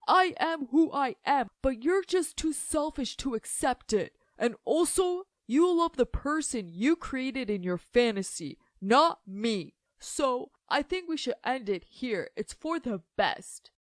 I am who I am, but you're just too selfish to accept it. And also, you love the person you created in your fantasy, not me. So, I think we should end it here. It's for the best.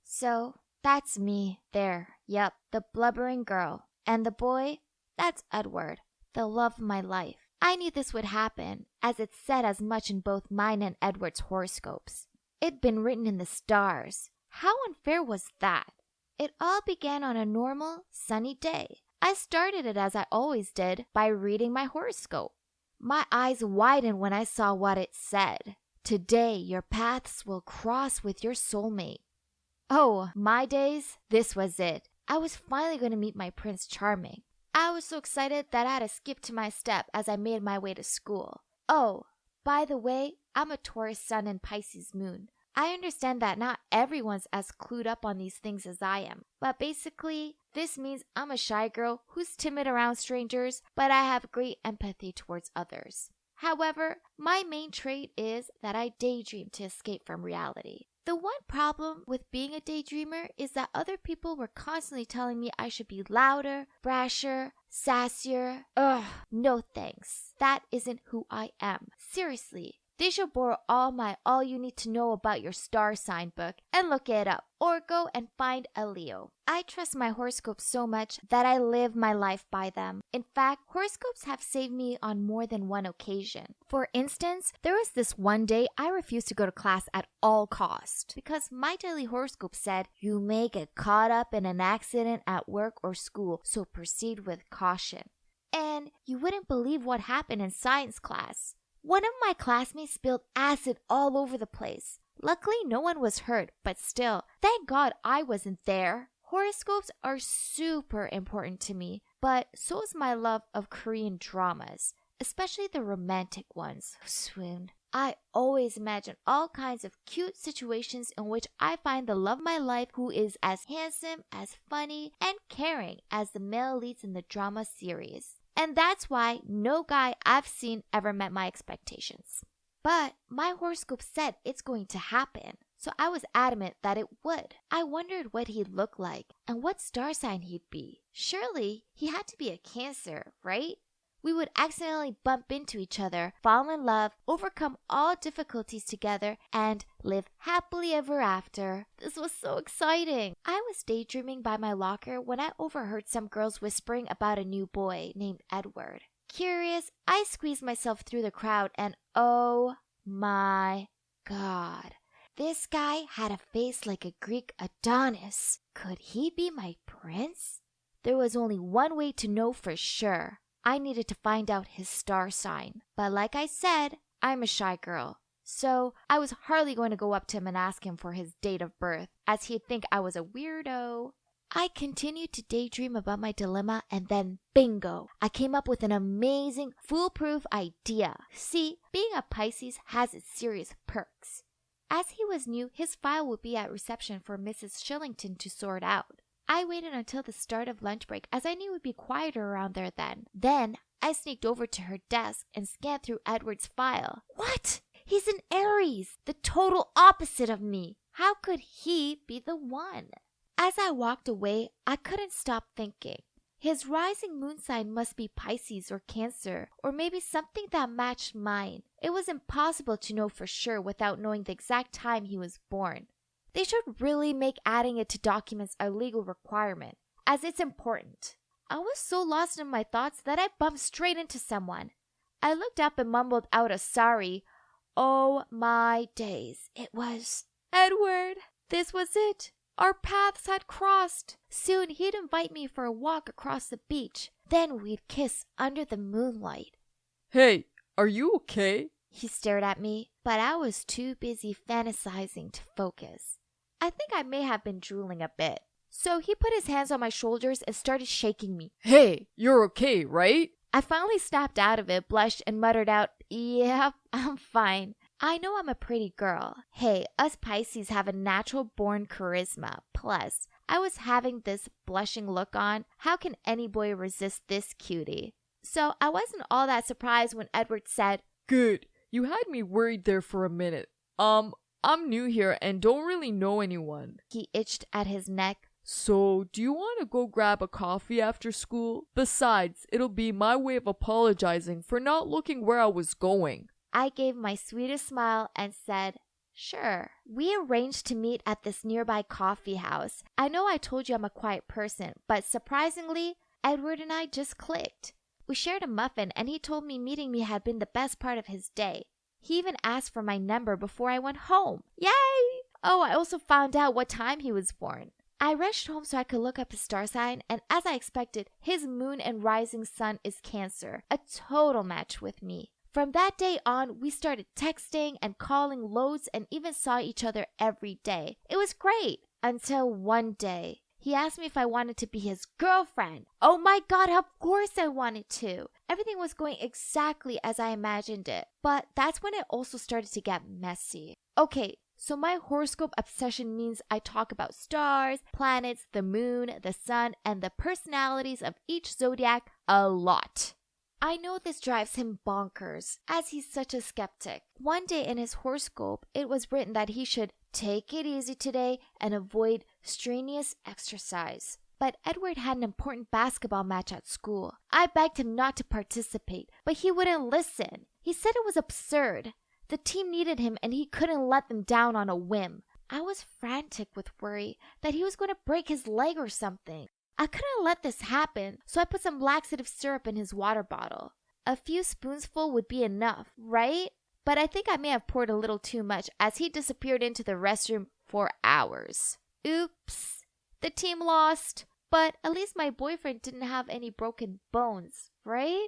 So, that's me there. Yep, the blubbering girl. And the boy? That's Edward, the love of my life. I knew this would happen, as it said as much in both mine and Edward's horoscopes. It'd been written in the stars. How unfair was that? It all began on a normal, sunny day. I started it as I always did, by reading my horoscope. My eyes widened when I saw what it said. Today your paths will cross with your soulmate. Oh, my days, this was it. I was finally going to meet my Prince Charming. I was so excited that I had to skip to my step as I made my way to school. Oh, by the way, I'm a Taurus sun and Pisces moon. I understand that not everyone's as clued up on these things as I am, but basically, this means I'm a shy girl who's timid around strangers, but I have great empathy towards others. However, my main trait is that I daydream to escape from reality. The one problem with being a daydreamer is that other people were constantly telling me I should be louder, brasher, sassier. Ugh, no thanks. That isn't who I am. Seriously. They should borrow all you need to know about your star sign book and look it up, or go and find a Leo. I trust my horoscopes so much that I live my life by them. In fact, horoscopes have saved me on more than one occasion. For instance, there was this one day I refused to go to class at all cost because my daily horoscope said, "You may get caught up in an accident at work or school, so proceed with caution." And you wouldn't believe what happened in science class. One of my classmates spilled acid all over the place. Luckily, no one was hurt, but still, thank God I wasn't there. Horoscopes are super important to me, but so is my love of Korean dramas, especially the romantic ones. Swoon. I always imagine all kinds of cute situations in which I find the love of my life who is as handsome, as funny, and caring as the male leads in the drama series. And that's why no guy I've seen ever met my expectations. But my horoscope said it's going to happen, so I was adamant that it would. I wondered what he'd look like and what star sign he'd be. Surely he had to be a Cancer, right? We would accidentally bump into each other, fall in love, overcome all difficulties together, and live happily ever after. This was so exciting. I was daydreaming by my locker when I overheard some girls whispering about a new boy named Edward. Curious, I squeezed myself through the crowd and oh my God. This guy had a face like a Greek Adonis. Could he be my prince? There was only one way to know for sure. I needed to find out his star sign. But like I said, I'm a shy girl. So I was hardly going to go up to him and ask him for his date of birth, as he'd think I was a weirdo. I continued to daydream about my dilemma, and then bingo! I came up with an amazing, foolproof idea. See, being a Pisces has its serious perks. As he was new, his file would be at reception for Mrs. Shillington to sort out. I waited until the start of lunch break as I knew it would be quieter around there then. Then I sneaked over to her desk and scanned through Edward's file. What? He's an Aries, the total opposite of me. How could he be the one? As I walked away, I couldn't stop thinking. His rising moon sign must be Pisces or Cancer, or maybe something that matched mine. It was impossible to know for sure without knowing the exact time he was born. They should really make adding it to documents a legal requirement, as it's important. I was so lost in my thoughts that I bumped straight into someone. I looked up and mumbled out a sorry. Oh my days, it was Edward. This was it. Our paths had crossed. Soon he'd invite me for a walk across the beach. Then we'd kiss under the moonlight. Hey, are you okay? He stared at me, but I was too busy fantasizing to focus. I think I may have been drooling a bit. So he put his hands on my shoulders and started shaking me. Hey, you're okay, right? I finally snapped out of it, blushed, and muttered out, "Yep, I'm fine. I know I'm a pretty girl. Hey, us Pisces have a natural-born charisma. Plus, I was having this blushing look on. How can any boy resist this cutie?" So I wasn't all that surprised when Edward said, "Good. You had me worried there for a minute. I'm new here and don't really know anyone. He itched at his neck. So, do you want to go grab a coffee after school? Besides, it'll be my way of apologizing for not looking where I was going. I gave my sweetest smile and said, sure. We arranged to meet at this nearby coffee house. I know I told you I'm a quiet person, but surprisingly, Edward and I just clicked. We shared a muffin and he told me meeting me had been the best part of his day. He even asked for my number before I went home. Yay! Oh, I also found out what time he was born. I rushed home so I could look up his star sign, and as I expected, his moon and rising sun is Cancer, a total match with me. From that day on, we started texting and calling loads and even saw each other every day. It was great until one day. He asked me if I wanted to be his girlfriend. Oh my god, of course I wanted to. Everything was going exactly as I imagined it. But that's when it also started to get messy. Okay, so my horoscope obsession means I talk about stars, planets, the moon, the sun, and the personalities of each zodiac a lot. I know this drives him bonkers, as he's such a skeptic. One day in his horoscope, it was written that he should take it easy today and avoid strenuous exercise. But Edward had an important basketball match at school. I begged him not to participate, but he wouldn't listen. He said it was absurd. The team needed him and he couldn't let them down on a whim. I was frantic with worry that he was going to break his leg or something. I couldn't let this happen, so I put some laxative syrup in his water bottle. A few spoonsful would be enough, right? But I think I may have poured a little too much as he disappeared into the restroom for hours. Oops. The team lost. But at least my boyfriend didn't have any broken bones, right?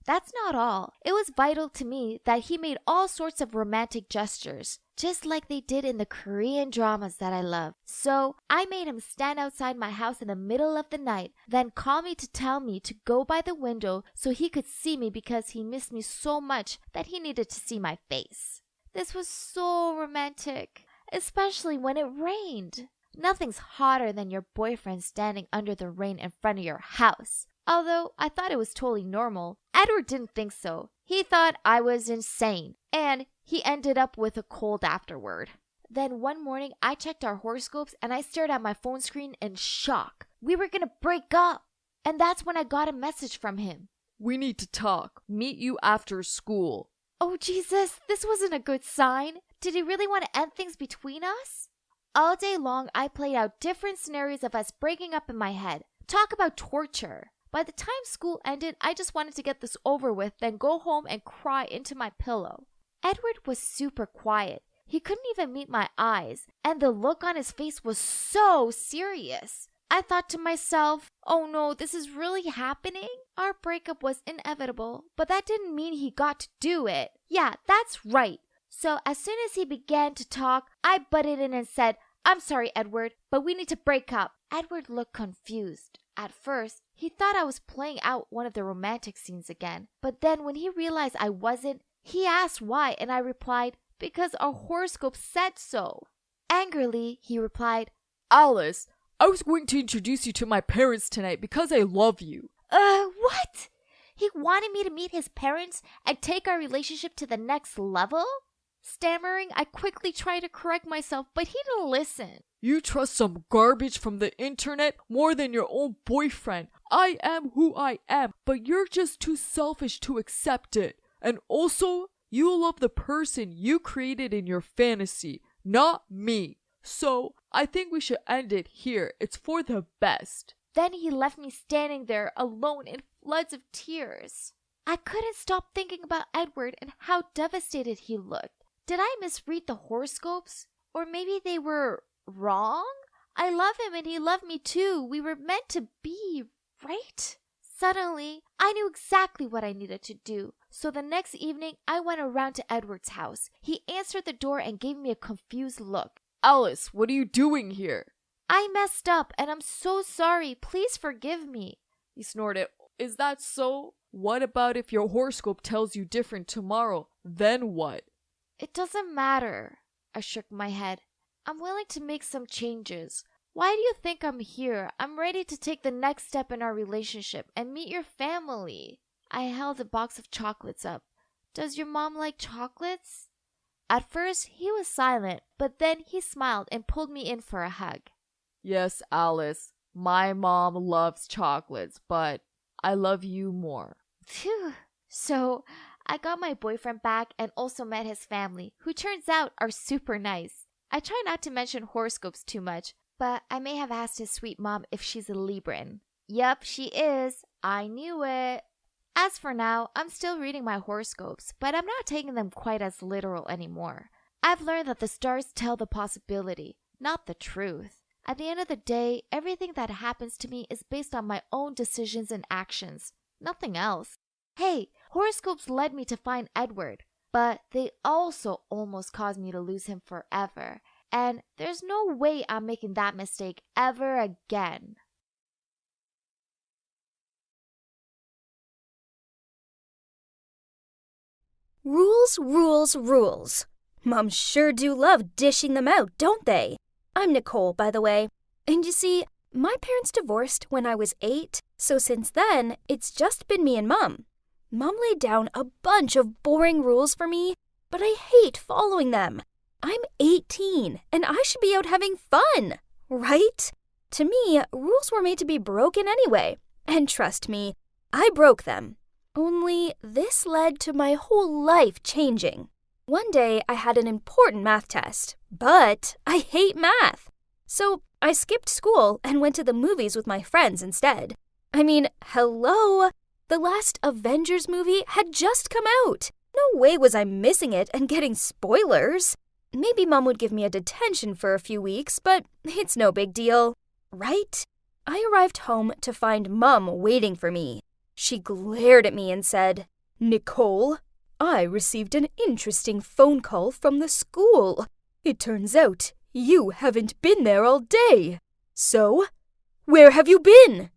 That's not all. It was vital to me that he made all sorts of romantic gestures, just like they did in the Korean dramas that I love. So I made him stand outside my house in the middle of the night, then call me to tell me to go by the window so he could see me because he missed me so much that he needed to see my face. This was so romantic, especially when it rained. Nothing's hotter than your boyfriend standing under the rain in front of your house. Although I thought it was totally normal, Edward didn't think so. He thought I was insane, and he ended up with a cold afterward. Then one morning, I checked our horoscopes and I stared at my phone screen in shock. We were gonna break up, and that's when I got a message from him. We need to talk. Meet you after school. Oh Jesus, this wasn't a good sign. Did he really want to end things between us? All day long, I played out different scenarios of us breaking up in my head. Talk about torture. By the time school ended, I just wanted to get this over with, then go home and cry into my pillow. Edward was super quiet. He couldn't even meet my eyes, and the look on his face was so serious. I thought to myself, oh no, this is really happening? Our breakup was inevitable, but that didn't mean he got to do it. Yeah, that's right. So as soon as he began to talk, I butted in and said, I'm sorry, Edward, but we need to break up. Edward looked confused. At first, he thought I was playing out one of the romantic scenes again. But then when he realized I wasn't, he asked why, and I replied, because our horoscope said so. Angrily, he replied, Alice, I was going to introduce you to my parents tonight because I love you. What? He wanted me to meet his parents and take our relationship to the next level? Stammering, I quickly tried to correct myself, but he didn't listen. You trust some garbage from the internet more than your own boyfriend. I am who I am, but you're just too selfish to accept it. And also, you love the person you created in your fantasy, not me. So, I think we should end it here. It's for the best. Then he left me standing there alone in floods of tears. I couldn't stop thinking about Edward and how devastated he looked. Did I misread the horoscopes? Or maybe they were wrong? I love him and he loved me too. We were meant to be, right? Suddenly, I knew exactly what I needed to do. So the next evening, I went around to Edward's house. He answered the door and gave me a confused look. Alice, what are you doing here? I messed up and I'm so sorry. Please forgive me. He snorted. Is that so? What about if your horoscope tells you different tomorrow? Then what? It doesn't matter. I shook my head. I'm willing to make some changes. Why do you think I'm here? I'm ready to take the next step in our relationship and meet your family. I held a box of chocolates up. Does your mom like chocolates? At first, he was silent, but then he smiled and pulled me in for a hug. Yes, Alice, my mom loves chocolates, but I love you more. Phew. So, I got my boyfriend back and also met his family, who turns out are super nice. I try not to mention horoscopes too much, but I may have asked his sweet mom if she's a Libran. Yup, she is. I knew it. As for now, I'm still reading my horoscopes, but I'm not taking them quite as literal anymore. I've learned that the stars tell the possibility, not the truth. At the end of the day, everything that happens to me is based on my own decisions and actions, nothing else. Hey, horoscopes led me to find Edward, but they also almost caused me to lose him forever. And there's no way I'm making that mistake ever again. Rules, rules, rules. Moms sure do love dishing them out, don't they? I'm Nicole, by the way. And you see, my parents divorced when I was 8, so since then, it's just been me and Mom. Mom laid down a bunch of boring rules for me, but I hate following them. I'm 18, and I should be out having fun, right? To me, rules were made to be broken anyway, and trust me, I broke them. Only this led to my whole life changing. One day, I had an important math test, but I hate math. So I skipped school and went to the movies with my friends instead. I mean, hello? The last Avengers movie had just come out. No way was I missing it and getting spoilers. Maybe Mom would give me a detention for a few weeks, but it's no big deal, right? I arrived home to find Mom waiting for me. She glared at me and said, "Nicole, I received an interesting phone call from the school. It turns out you haven't been there all day. So, where have you been?"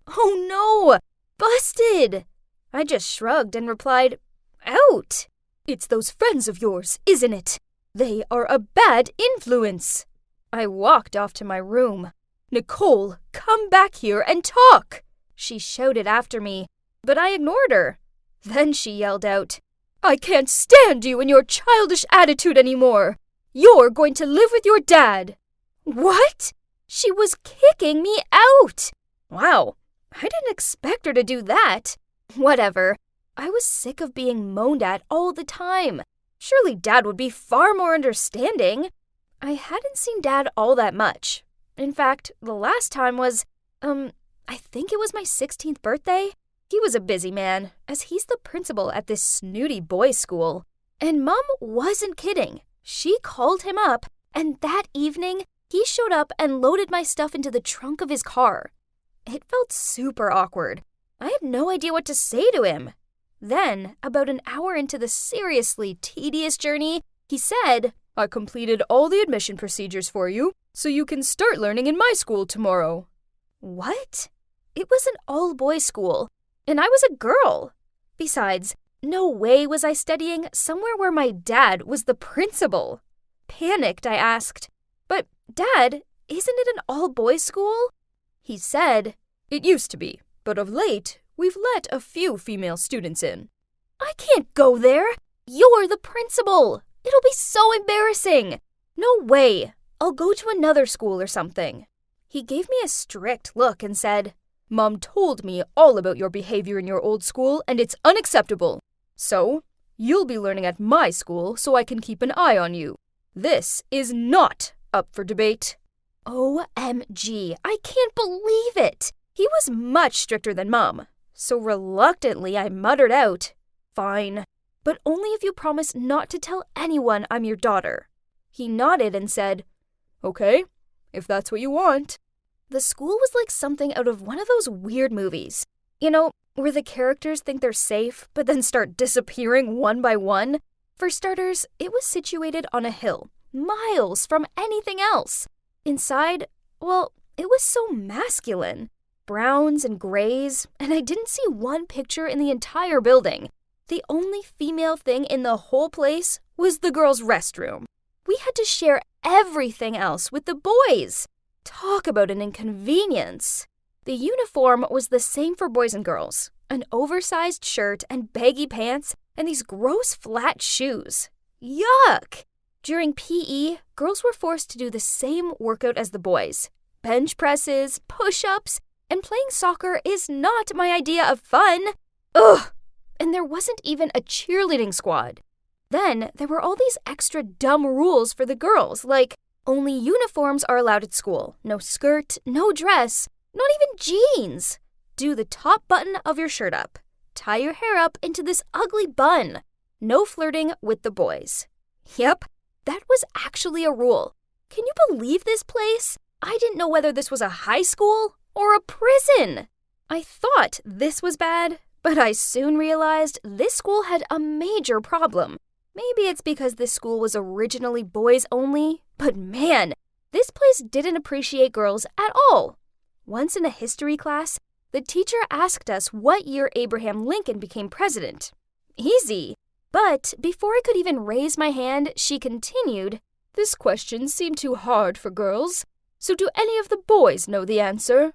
"Oh no, busted!" I just shrugged and replied, "Out." "It's those friends of yours, isn't it? They are a bad influence." I walked off to my room. "Nicole, come back here and talk," she shouted after me, but I ignored her. Then she yelled out, "I can't stand you and your childish attitude anymore. You're going to live with your dad." What? She was kicking me out. Wow, I didn't expect her to do that. Whatever. I was sick of being moaned at all the time. Surely Dad would be far more understanding. I hadn't seen Dad all that much. In fact, the last time was, I think it was my 16th birthday. He was a busy man, as he's the principal at this snooty boys' school. And Mom wasn't kidding. She called him up, and that evening, he showed up and loaded my stuff into the trunk of his car. It felt super awkward. I had no idea what to say to him. Then, about an hour into the seriously tedious journey, he said, "I completed all the admission procedures for you, so you can start learning in my school tomorrow." What? It was an all-boys school, and I was a girl. Besides, no way was I studying somewhere where my dad was the principal. Panicked, I asked, "But, Dad, isn't it an all-boys school?" He said, "It used to be, but of late, we've let a few female students in." "I can't go there. You're the principal. It'll be so embarrassing." "No way. I'll go to another school or something." He gave me a strict look and said, "Mom told me all about your behavior in your old school, and it's unacceptable. So, you'll be learning at my school so I can keep an eye on you. This is not up for debate." OMG, I can't believe it. He was much stricter than Mom. So reluctantly, I muttered out, "Fine, but only if you promise not to tell anyone I'm your daughter." He nodded and said, "Okay, if that's what you want." The school was like something out of one of those weird movies. You know, where the characters think they're safe, but then start disappearing one by one. For starters, it was situated on a hill, miles from anything else. Inside, well, it was so masculine. Browns and grays, and I didn't see one picture in the entire building. The only female thing in the whole place was the girls' restroom. We had to share everything else with the boys. Talk about an inconvenience. The uniform was the same for boys and girls. An oversized shirt and baggy pants and these gross flat shoes. Yuck! During PE, girls were forced to do the same workout as the boys. Bench presses, push-ups, and playing soccer is not my idea of fun. Ugh! And there wasn't even a cheerleading squad. Then there were all these extra dumb rules for the girls, like only uniforms are allowed at school. No skirt, no dress, not even jeans. Do the top button of your shirt up. Tie your hair up into this ugly bun. No flirting with the boys. Yep, that was actually a rule. Can you believe this place? I didn't know whether this was a high school or a prison. I thought this was bad, but I soon realized this school had a major problem. Maybe it's because this school was originally boys only, but man, this place didn't appreciate girls at all. Once in a history class, the teacher asked us what year Abraham Lincoln became president. Easy. But before I could even raise my hand, she continued, "This question seemed too hard for girls, so do any of the boys know the answer?"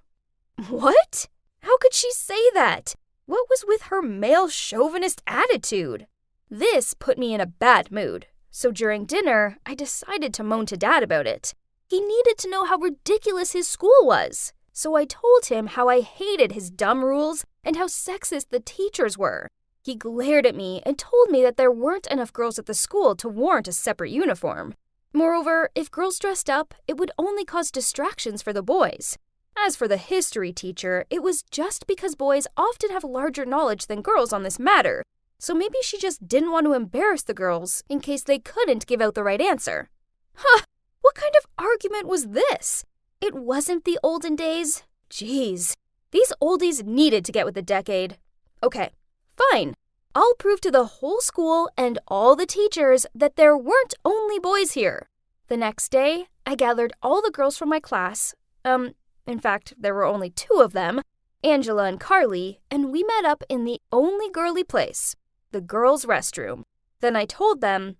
What? How could she say that? What was with her male chauvinist attitude? This put me in a bad mood, so during dinner, I decided to moan to Dad about it. He needed to know how ridiculous his school was, so I told him how I hated his dumb rules and how sexist the teachers were. He glared at me and told me that there weren't enough girls at the school to warrant a separate uniform. Moreover, if girls dressed up, it would only cause distractions for the boys. As for the history teacher, it was just because boys often have larger knowledge than girls on this matter, so maybe she just didn't want to embarrass the girls in case they couldn't give out the right answer. Huh, what kind of argument was this? It wasn't the olden days. Jeez, these oldies needed to get with the decade. Okay, fine. I'll prove to the whole school and all the teachers that there weren't only boys here. The next day, I gathered all the girls from my class. In fact, there were only 2 of them, Angela and Carly, and we met up in the only girly place, the girls' restroom. Then I told them,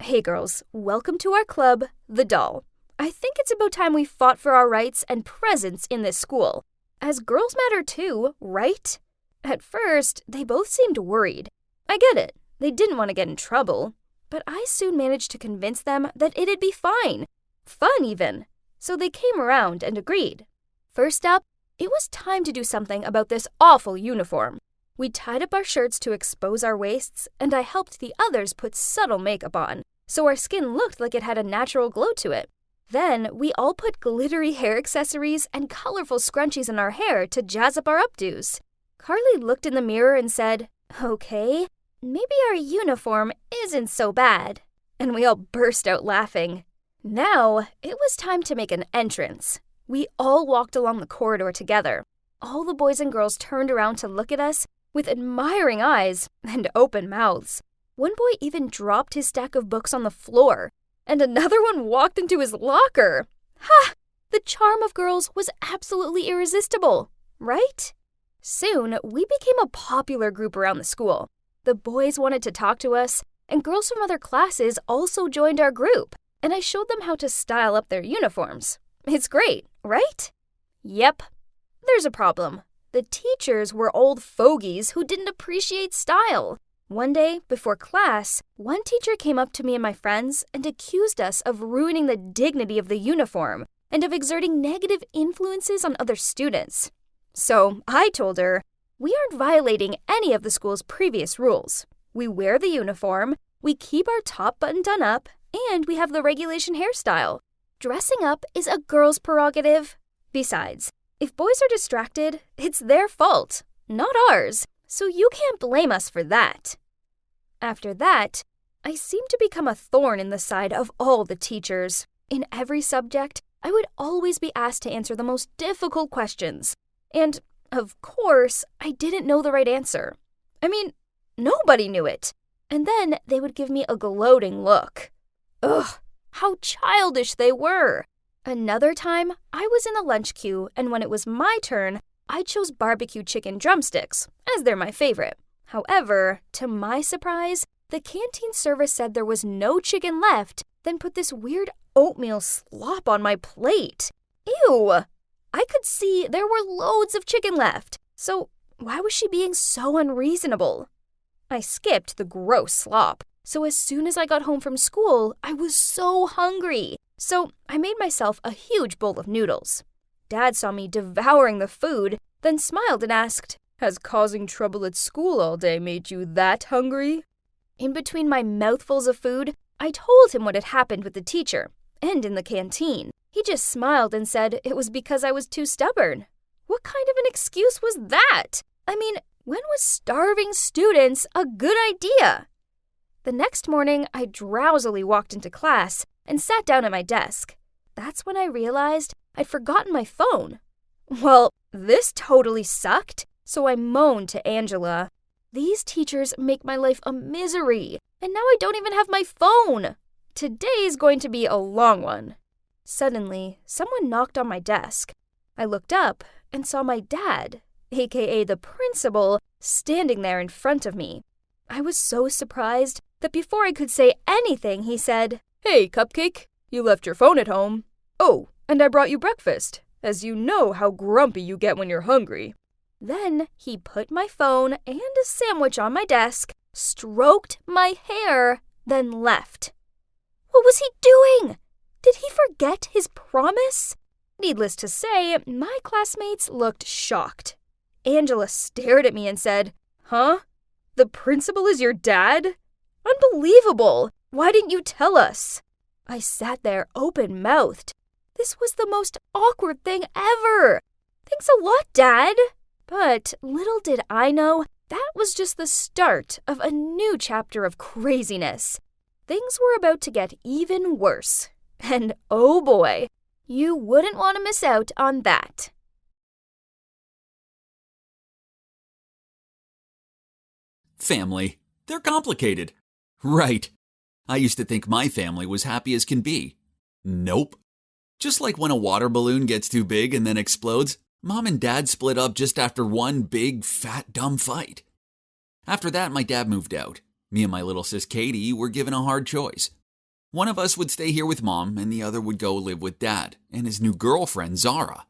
"Hey girls, welcome to our club, the Doll. I think it's about time we fought for our rights and presence in this school, as girls matter too, right?" At first, they both seemed worried. I get it, they didn't want to get in trouble, but I soon managed to convince them that it'd be fine, fun even, so they came around and agreed. First up, it was time to do something about this awful uniform. We tied up our shirts to expose our waists, and I helped the others put subtle makeup on, so our skin looked like it had a natural glow to it. Then, we all put glittery hair accessories and colorful scrunchies in our hair to jazz up our updos. Carly looked in the mirror and said, "Okay, maybe our uniform isn't so bad." And we all burst out laughing. Now, it was time to make an entrance. We all walked along the corridor together. All the boys and girls turned around to look at us with admiring eyes and open mouths. One boy even dropped his stack of books on the floor, and another one walked into his locker. Ha! The charm of girls was absolutely irresistible, right? Soon, we became a popular group around the school. The boys wanted to talk to us, and girls from other classes also joined our group, and I showed them how to style up their uniforms. It's great, right? Yep. There's a problem. The teachers were old fogies who didn't appreciate style. One day, before class, one teacher came up to me and my friends and accused us of ruining the dignity of the uniform and of exerting negative influences on other students. So I told her, "We aren't violating any of the school's previous rules. We wear the uniform, we keep our top button done up, and we have the regulation hairstyle. Dressing up is a girl's prerogative. Besides, if boys are distracted, it's their fault, not ours, so you can't blame us for that." After that, I seemed to become a thorn in the side of all the teachers. In every subject, I would always be asked to answer the most difficult questions. And, of course, I didn't know the right answer. I mean, nobody knew it. And then they would give me a gloating look. Ugh, how childish they were. Another time, I was in the lunch queue, and when it was my turn, I chose barbecue chicken drumsticks, as they're my favorite. However, to my surprise, the canteen server said there was no chicken left, then put this weird oatmeal slop on my plate. Ew! I could see there were loads of chicken left, so why was she being so unreasonable? I skipped the gross slop, So as soon as I got home from school, I was so hungry. So I made myself a huge bowl of noodles. Dad saw me devouring the food, then smiled and asked, "Has causing trouble at school all day made you that hungry?" In between my mouthfuls of food, I told him what had happened with the teacher and in the canteen. He just smiled and said it was because I was too stubborn. What kind of an excuse was that? I mean, when was starving students a good idea? The next morning, I drowsily walked into class and sat down at my desk. That's when I realized I'd forgotten my phone. Well, this totally sucked, so I moaned to Angela. These teachers make my life a misery, and now I don't even have my phone. Today's going to be a long one. Suddenly, someone knocked on my desk. I looked up and saw my dad, aka the principal, standing there in front of me. I was so surprised that before I could say anything, he said, "Hey, Cupcake, you left your phone at home. Oh, and I brought you breakfast, as you know how grumpy you get when you're hungry." Then he put my phone and a sandwich on my desk, stroked my hair, then left. What was he doing? Did he forget his promise? Needless to say, my classmates looked shocked. Angela stared at me and said, "Huh? The principal is your dad? Unbelievable! Why didn't you tell us?" I sat there open-mouthed. This was the most awkward thing ever. "Thanks a lot, Dad." But little did I know, that was just the start of a new chapter of craziness. Things were about to get even worse. And oh boy, you wouldn't want to miss out on that. Family. They're complicated. Right. I used to think my family was happy as can be. Nope. Just like when a water balloon gets too big and then explodes, Mom and Dad split up just after one big, fat, dumb fight. After that, my dad moved out. Me and my little sis Katie were given a hard choice. One of us would stay here with Mom, and the other would go live with Dad and his new girlfriend, Zara.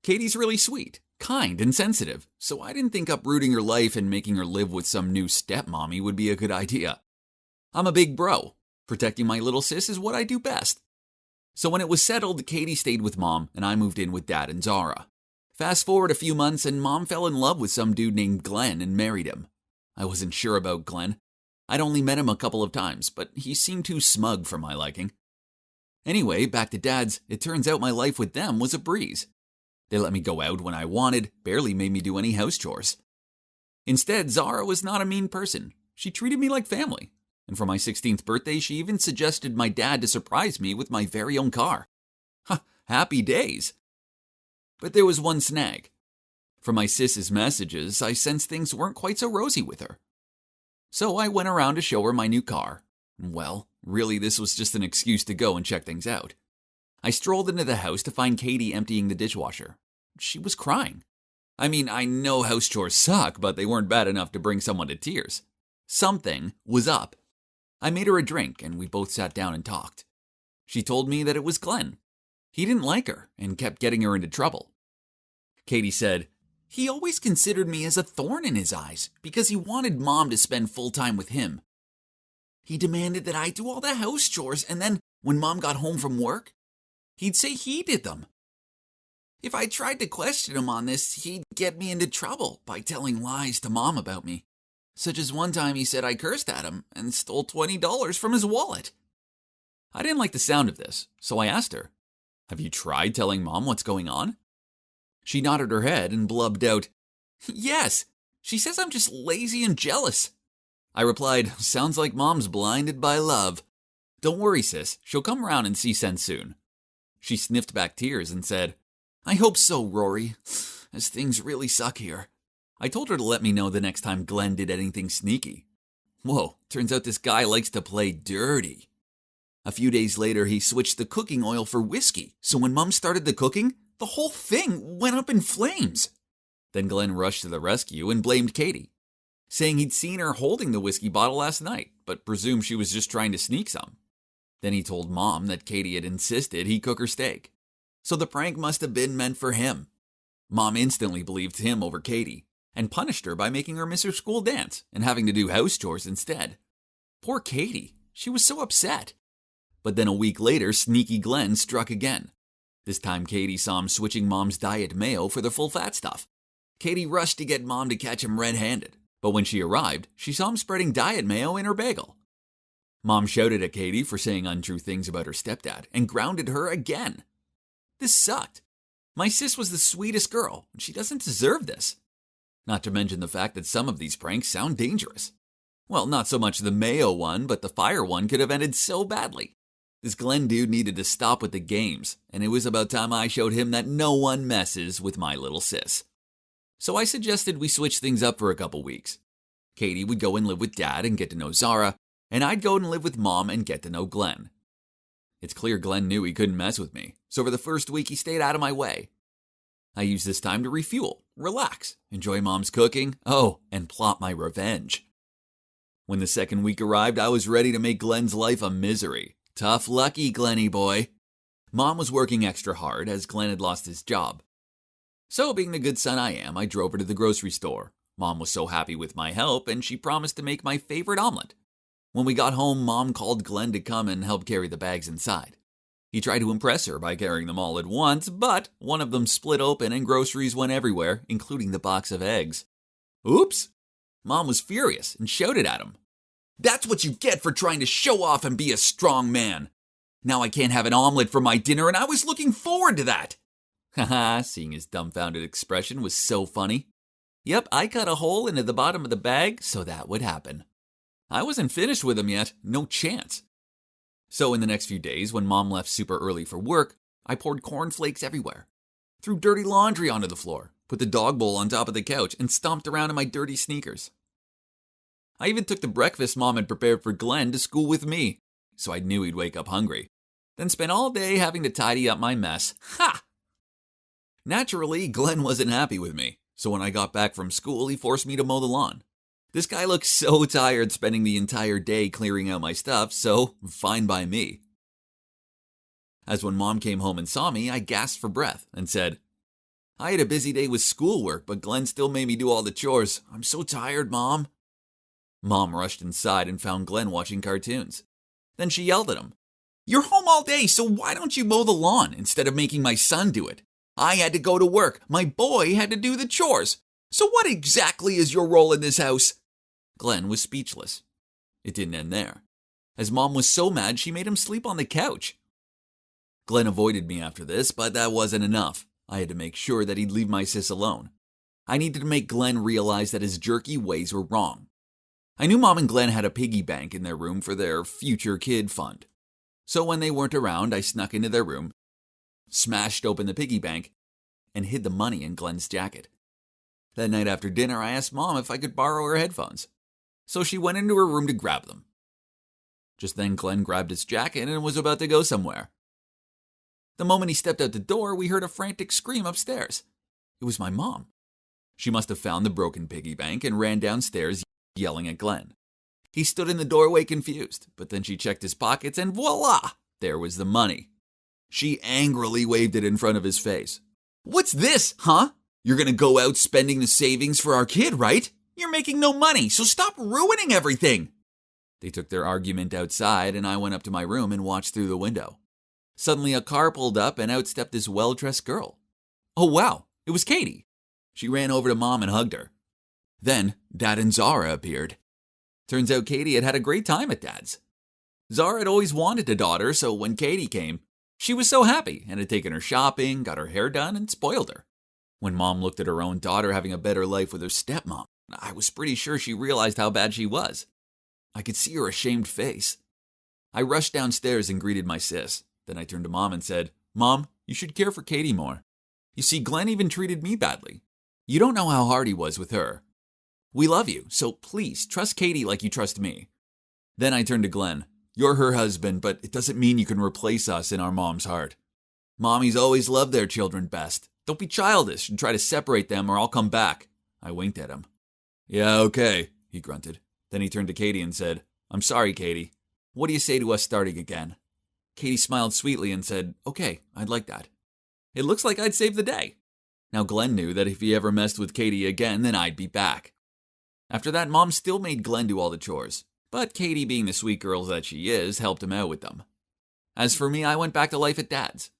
Katie's really sweet, kind, and sensitive, so I didn't think uprooting her life and making her live with some new stepmommy would be a good idea. I'm a big bro. Protecting my little sis is what I do best. So when it was settled, Katie stayed with Mom, and I moved in with Dad and Zara. Fast forward a few months, and Mom fell in love with some dude named Glenn and married him. I wasn't sure about Glenn. I'd only met him a couple of times, but he seemed too smug for my liking. Anyway, back to Dad's, it turns out my life with them was a breeze. They let me go out when I wanted, barely made me do any house chores. Instead, Zara was not a mean person. She treated me like family. And for my 16th birthday, she even suggested my dad to surprise me with my very own car. Happy days. But there was one snag. From my sis's messages, I sensed things weren't quite so rosy with her. So I went around to show her my new car. Well, really this was just an excuse to go and check things out. I strolled into the house to find Katie emptying the dishwasher. She was crying. I mean, I know house chores suck, but they weren't bad enough to bring someone to tears. Something was up. I made her a drink, and we both sat down and talked. She told me that it was Glenn. He didn't like her and kept getting her into trouble. Katie said, "He always considered me as a thorn in his eyes because he wanted Mom to spend full time with him. He demanded that I do all the house chores, and then when Mom got home from work, he'd say he did them. If I tried to question him on this, he'd get me into trouble by telling lies to Mom about me. Such as one time he said I cursed at him and stole $20 from his wallet." I didn't like the sound of this, so I asked her, "Have you tried telling Mom what's going on?" She nodded her head and blubbed out, "Yes, she says I'm just lazy and jealous." I replied, "Sounds like Mom's blinded by love. Don't worry, sis, she'll come around and see sense soon." She sniffed back tears and said, "I hope so, Rory, as things really suck here." I told her to let me know the next time Glenn did anything sneaky. Whoa, turns out this guy likes to play dirty. A few days later, he switched the cooking oil for whiskey, so when Mom started the cooking, the whole thing went up in flames. Then Glenn rushed to the rescue and blamed Katie, saying he'd seen her holding the whiskey bottle last night, but presumed she was just trying to sneak some. Then he told Mom that Katie had insisted he cook her steak, so the prank must have been meant for him. Mom instantly believed him over Katie, and punished her by making her miss her school dance and having to do house chores instead. Poor Katie. She was so upset. But then a week later, sneaky Glenn struck again. This time Katie saw him switching Mom's diet mayo for the full-fat stuff. Katie rushed to get Mom to catch him red-handed. But when she arrived, she saw him spreading diet mayo in her bagel. Mom shouted at Katie for saying untrue things about her stepdad and grounded her again. This sucked. My sis was the sweetest girl, and she doesn't deserve this. Not to mention the fact that some of these pranks sound dangerous. Well, not so much the mayo one, but the fire one could have ended so badly. This Glenn dude needed to stop with the games, and it was about time I showed him that no one messes with my little sis. So I suggested we switch things up for a couple weeks. Katie would go and live with Dad and get to know Zara, and I'd go and live with Mom and get to know Glenn. It's clear Glenn knew he couldn't mess with me, so for the first week he stayed out of my way. I used this time to refuel, relax, enjoy Mom's cooking, and plot my revenge. When the second week arrived, I was ready to make Glenn's life a misery. Tough lucky, Glenny boy. Mom was working extra hard as Glenn had lost his job. So, being the good son I am, I drove her to the grocery store. Mom was so happy with my help, and she promised to make my favorite omelet. When we got home, Mom called Glenn to come and help carry the bags inside. He tried to impress her by carrying them all at once, but one of them split open and groceries went everywhere, including the box of eggs. Oops! Mom was furious and shouted at him. That's what you get for trying to show off and be a strong man. Now I can't have an omelet for my dinner, and I was looking forward to that. Haha, seeing his dumbfounded expression was so funny. Yep, I cut a hole into the bottom of the bag so that would happen. I wasn't finished with him yet, no chance. So in the next few days, when Mom left super early for work, I poured cornflakes everywhere, threw dirty laundry onto the floor, put the dog bowl on top of the couch, and stomped around in my dirty sneakers. I even took the breakfast Mom had prepared for Glenn to school with me, so I knew he'd wake up hungry, then spent all day having to tidy up my mess. Ha! Naturally, Glenn wasn't happy with me, so when I got back from school, he forced me to mow the lawn. This guy looked so tired spending the entire day clearing out my stuff, so fine by me. As when Mom came home and saw me, I gasped for breath and said, I had a busy day with schoolwork, but Glenn still made me do all the chores. I'm so tired, Mom. Mom rushed inside and found Glenn watching cartoons. Then she yelled at him. You're home all day, so why don't you mow the lawn instead of making my son do it? I had to go to work. My boy had to do the chores. So what exactly is your role in this house? Glenn was speechless. It didn't end there, as Mom was so mad she made him sleep on the couch. Glenn avoided me after this, but that wasn't enough. I had to make sure that he'd leave my sis alone. I needed to make Glenn realize that his jerky ways were wrong. I knew Mom and Glenn had a piggy bank in their room for their future kid fund. So when they weren't around, I snuck into their room, smashed open the piggy bank, and hid the money in Glenn's jacket. That night after dinner, I asked Mom if I could borrow her headphones. So she went into her room to grab them. Just then, Glenn grabbed his jacket and was about to go somewhere. The moment he stepped out the door, we heard a frantic scream upstairs. It was my mom. She must have found the broken piggy bank and ran downstairs, yelling at Glenn. He stood in the doorway confused, but then she checked his pockets and voila! There was the money. She angrily waved it in front of his face. What's this, huh? You're gonna go out spending the savings for our kid, right? You're making no money, so stop ruining everything. They took their argument outside, and I went up to my room and watched through the window. Suddenly, a car pulled up, and out stepped this well-dressed girl. Oh, wow, it was Katie. She ran over to Mom and hugged her. Then, Dad and Zara appeared. Turns out Katie had had a great time at Dad's. Zara had always wanted a daughter, so when Katie came, she was so happy and had taken her shopping, got her hair done, and spoiled her. When Mom looked at her own daughter having a better life with her stepmom, I was pretty sure she realized how bad she was. I could see her ashamed face. I rushed downstairs and greeted my sis. Then I turned to Mom and said, Mom, you should care for Katie more. You see, Glenn even treated me badly. You don't know how hard he was with her. We love you, so please trust Katie like you trust me. Then I turned to Glenn. You're her husband, but it doesn't mean you can replace us in our mom's heart. Mommies always love their children best. Don't be childish and try to separate them or I'll come back. I winked at him. Yeah, okay, he grunted. Then he turned to Katie and said, I'm sorry, Katie. What do you say to us starting again? Katie smiled sweetly and said, okay, I'd like that. It looks like I'd save the day. Now Glenn knew that if he ever messed with Katie again, then I'd be back. After that, Mom still made Glenn do all the chores, but Katie, being the sweet girl that she is, helped him out with them. As for me, I went back to life at Dad's.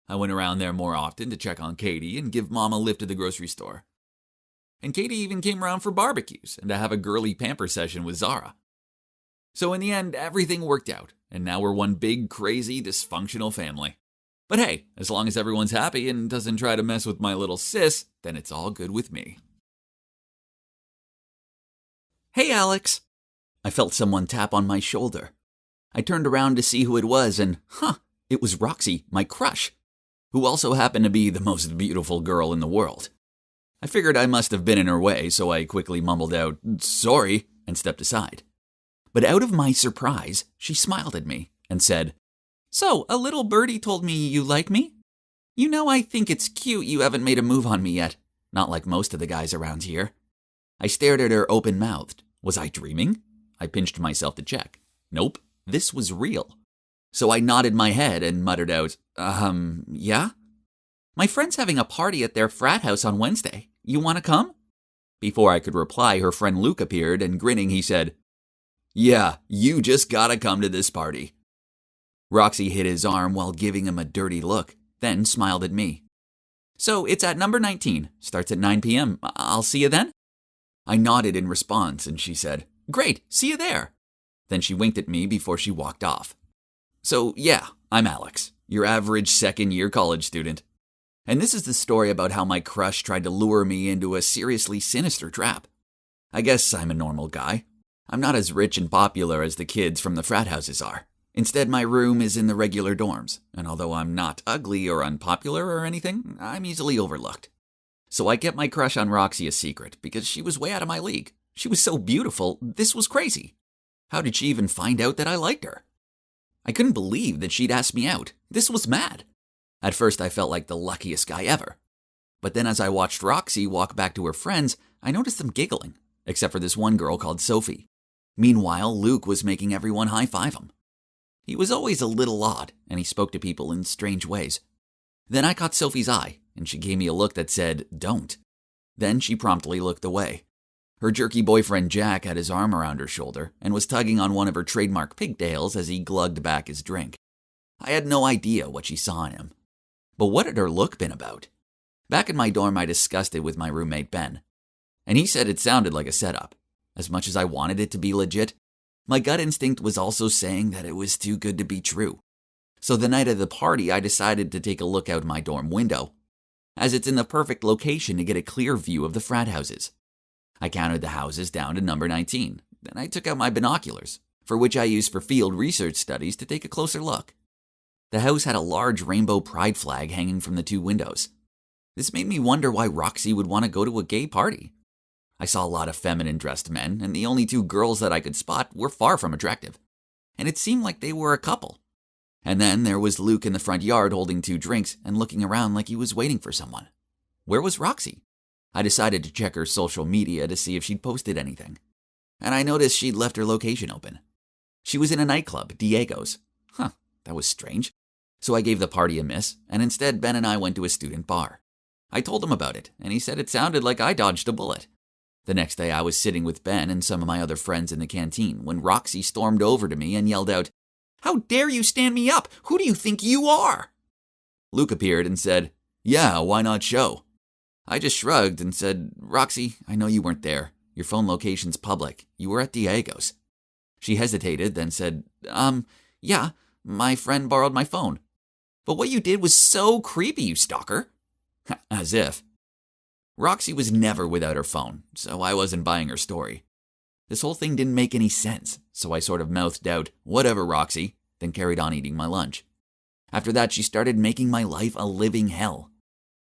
I went around there more often to check on Katie and give Mom a lift to the grocery store. And Katie even came around for barbecues and to have a girly pamper session with Zara. So in the end, everything worked out, and now we're one big, crazy, dysfunctional family. But hey, as long as everyone's happy and doesn't try to mess with my little sis, then it's all good with me. Hey, Alex. I felt someone tap on my shoulder. I turned around to see who it was, and it was Roxy, my crush, who also happened to be the most beautiful girl in the world. I figured I must have been in her way, so I quickly mumbled out, "Sorry," and stepped aside. But out of my surprise, she smiled at me and said, "So, a little birdie told me you like me? You know, I think it's cute you haven't made a move on me yet, not like most of the guys around here." I stared at her open-mouthed. Was I dreaming? I pinched myself to check. Nope, this was real. So I nodded my head and muttered out, yeah? "My friend's having a party at their frat house on Wednesday. You want to come?" Before I could reply, her friend Luke appeared, and grinning, he said, "Yeah, you just gotta come to this party." Roxy hit his arm while giving him a dirty look, then smiled at me. "So it's at number 19, starts at 9 p.m. I'll see you then?" I nodded in response, and she said, "Great, see you there." Then she winked at me before she walked off. So yeah, I'm Alex, your average second-year college student. And this is the story about how my crush tried to lure me into a seriously sinister trap. I guess I'm a normal guy. I'm not as rich and popular as the kids from the frat houses are. Instead, my room is in the regular dorms, and although I'm not ugly or unpopular or anything, I'm easily overlooked. So I kept my crush on Roxy a secret because she was way out of my league. She was so beautiful, this was crazy. How did she even find out that I liked her? I couldn't believe that she'd asked me out. This was mad. At first, I felt like the luckiest guy ever. But then as I watched Roxy walk back to her friends, I noticed them giggling, except for this one girl called Sophie. Meanwhile, Luke was making everyone high-five him. He was always a little odd, and he spoke to people in strange ways. Then I caught Sophie's eye, and she gave me a look that said, "Don't." Then she promptly looked away. Her jerky boyfriend Jack had his arm around her shoulder and was tugging on one of her trademark pigtails as he glugged back his drink. I had no idea what she saw in him. But what had her look been about? Back in my dorm, I discussed it with my roommate Ben, and he said it sounded like a setup. As much as I wanted it to be legit, my gut instinct was also saying that it was too good to be true. So the night of the party, I decided to take a look out my dorm window, as it's in the perfect location to get a clear view of the frat houses. I counted the houses down to number 19. Then I took out my binoculars, for which I used for field research studies, to take a closer look. The house had a large rainbow pride flag hanging from the two windows. This made me wonder why Roxy would want to go to a gay party. I saw a lot of feminine-dressed men, and the only two girls that I could spot were far from attractive. And it seemed like they were a couple. And then there was Luke in the front yard holding 2 drinks and looking around like he was waiting for someone. Where was Roxy? I decided to check her social media to see if she'd posted anything. And I noticed she'd left her location open. She was in a nightclub, Diego's. That was strange. So I gave the party a miss, and instead Ben and I went to a student bar. I told him about it, and he said it sounded like I dodged a bullet. The next day I was sitting with Ben and some of my other friends in the canteen when Roxy stormed over to me and yelled out, "How dare you stand me up? Who do you think you are?" Luke appeared and said, "Yeah, why not show?" I just shrugged and said, "Roxy, I know you weren't there. Your phone location's public. You were at Diego's." She hesitated, then said, Yeah, my friend borrowed my phone. But what you did was so creepy, you stalker." As if. Roxy was never without her phone, so I wasn't buying her story. This whole thing didn't make any sense, so I sort of mouthed out, "Whatever, Roxy," then carried on eating my lunch. After that, she started making my life a living hell.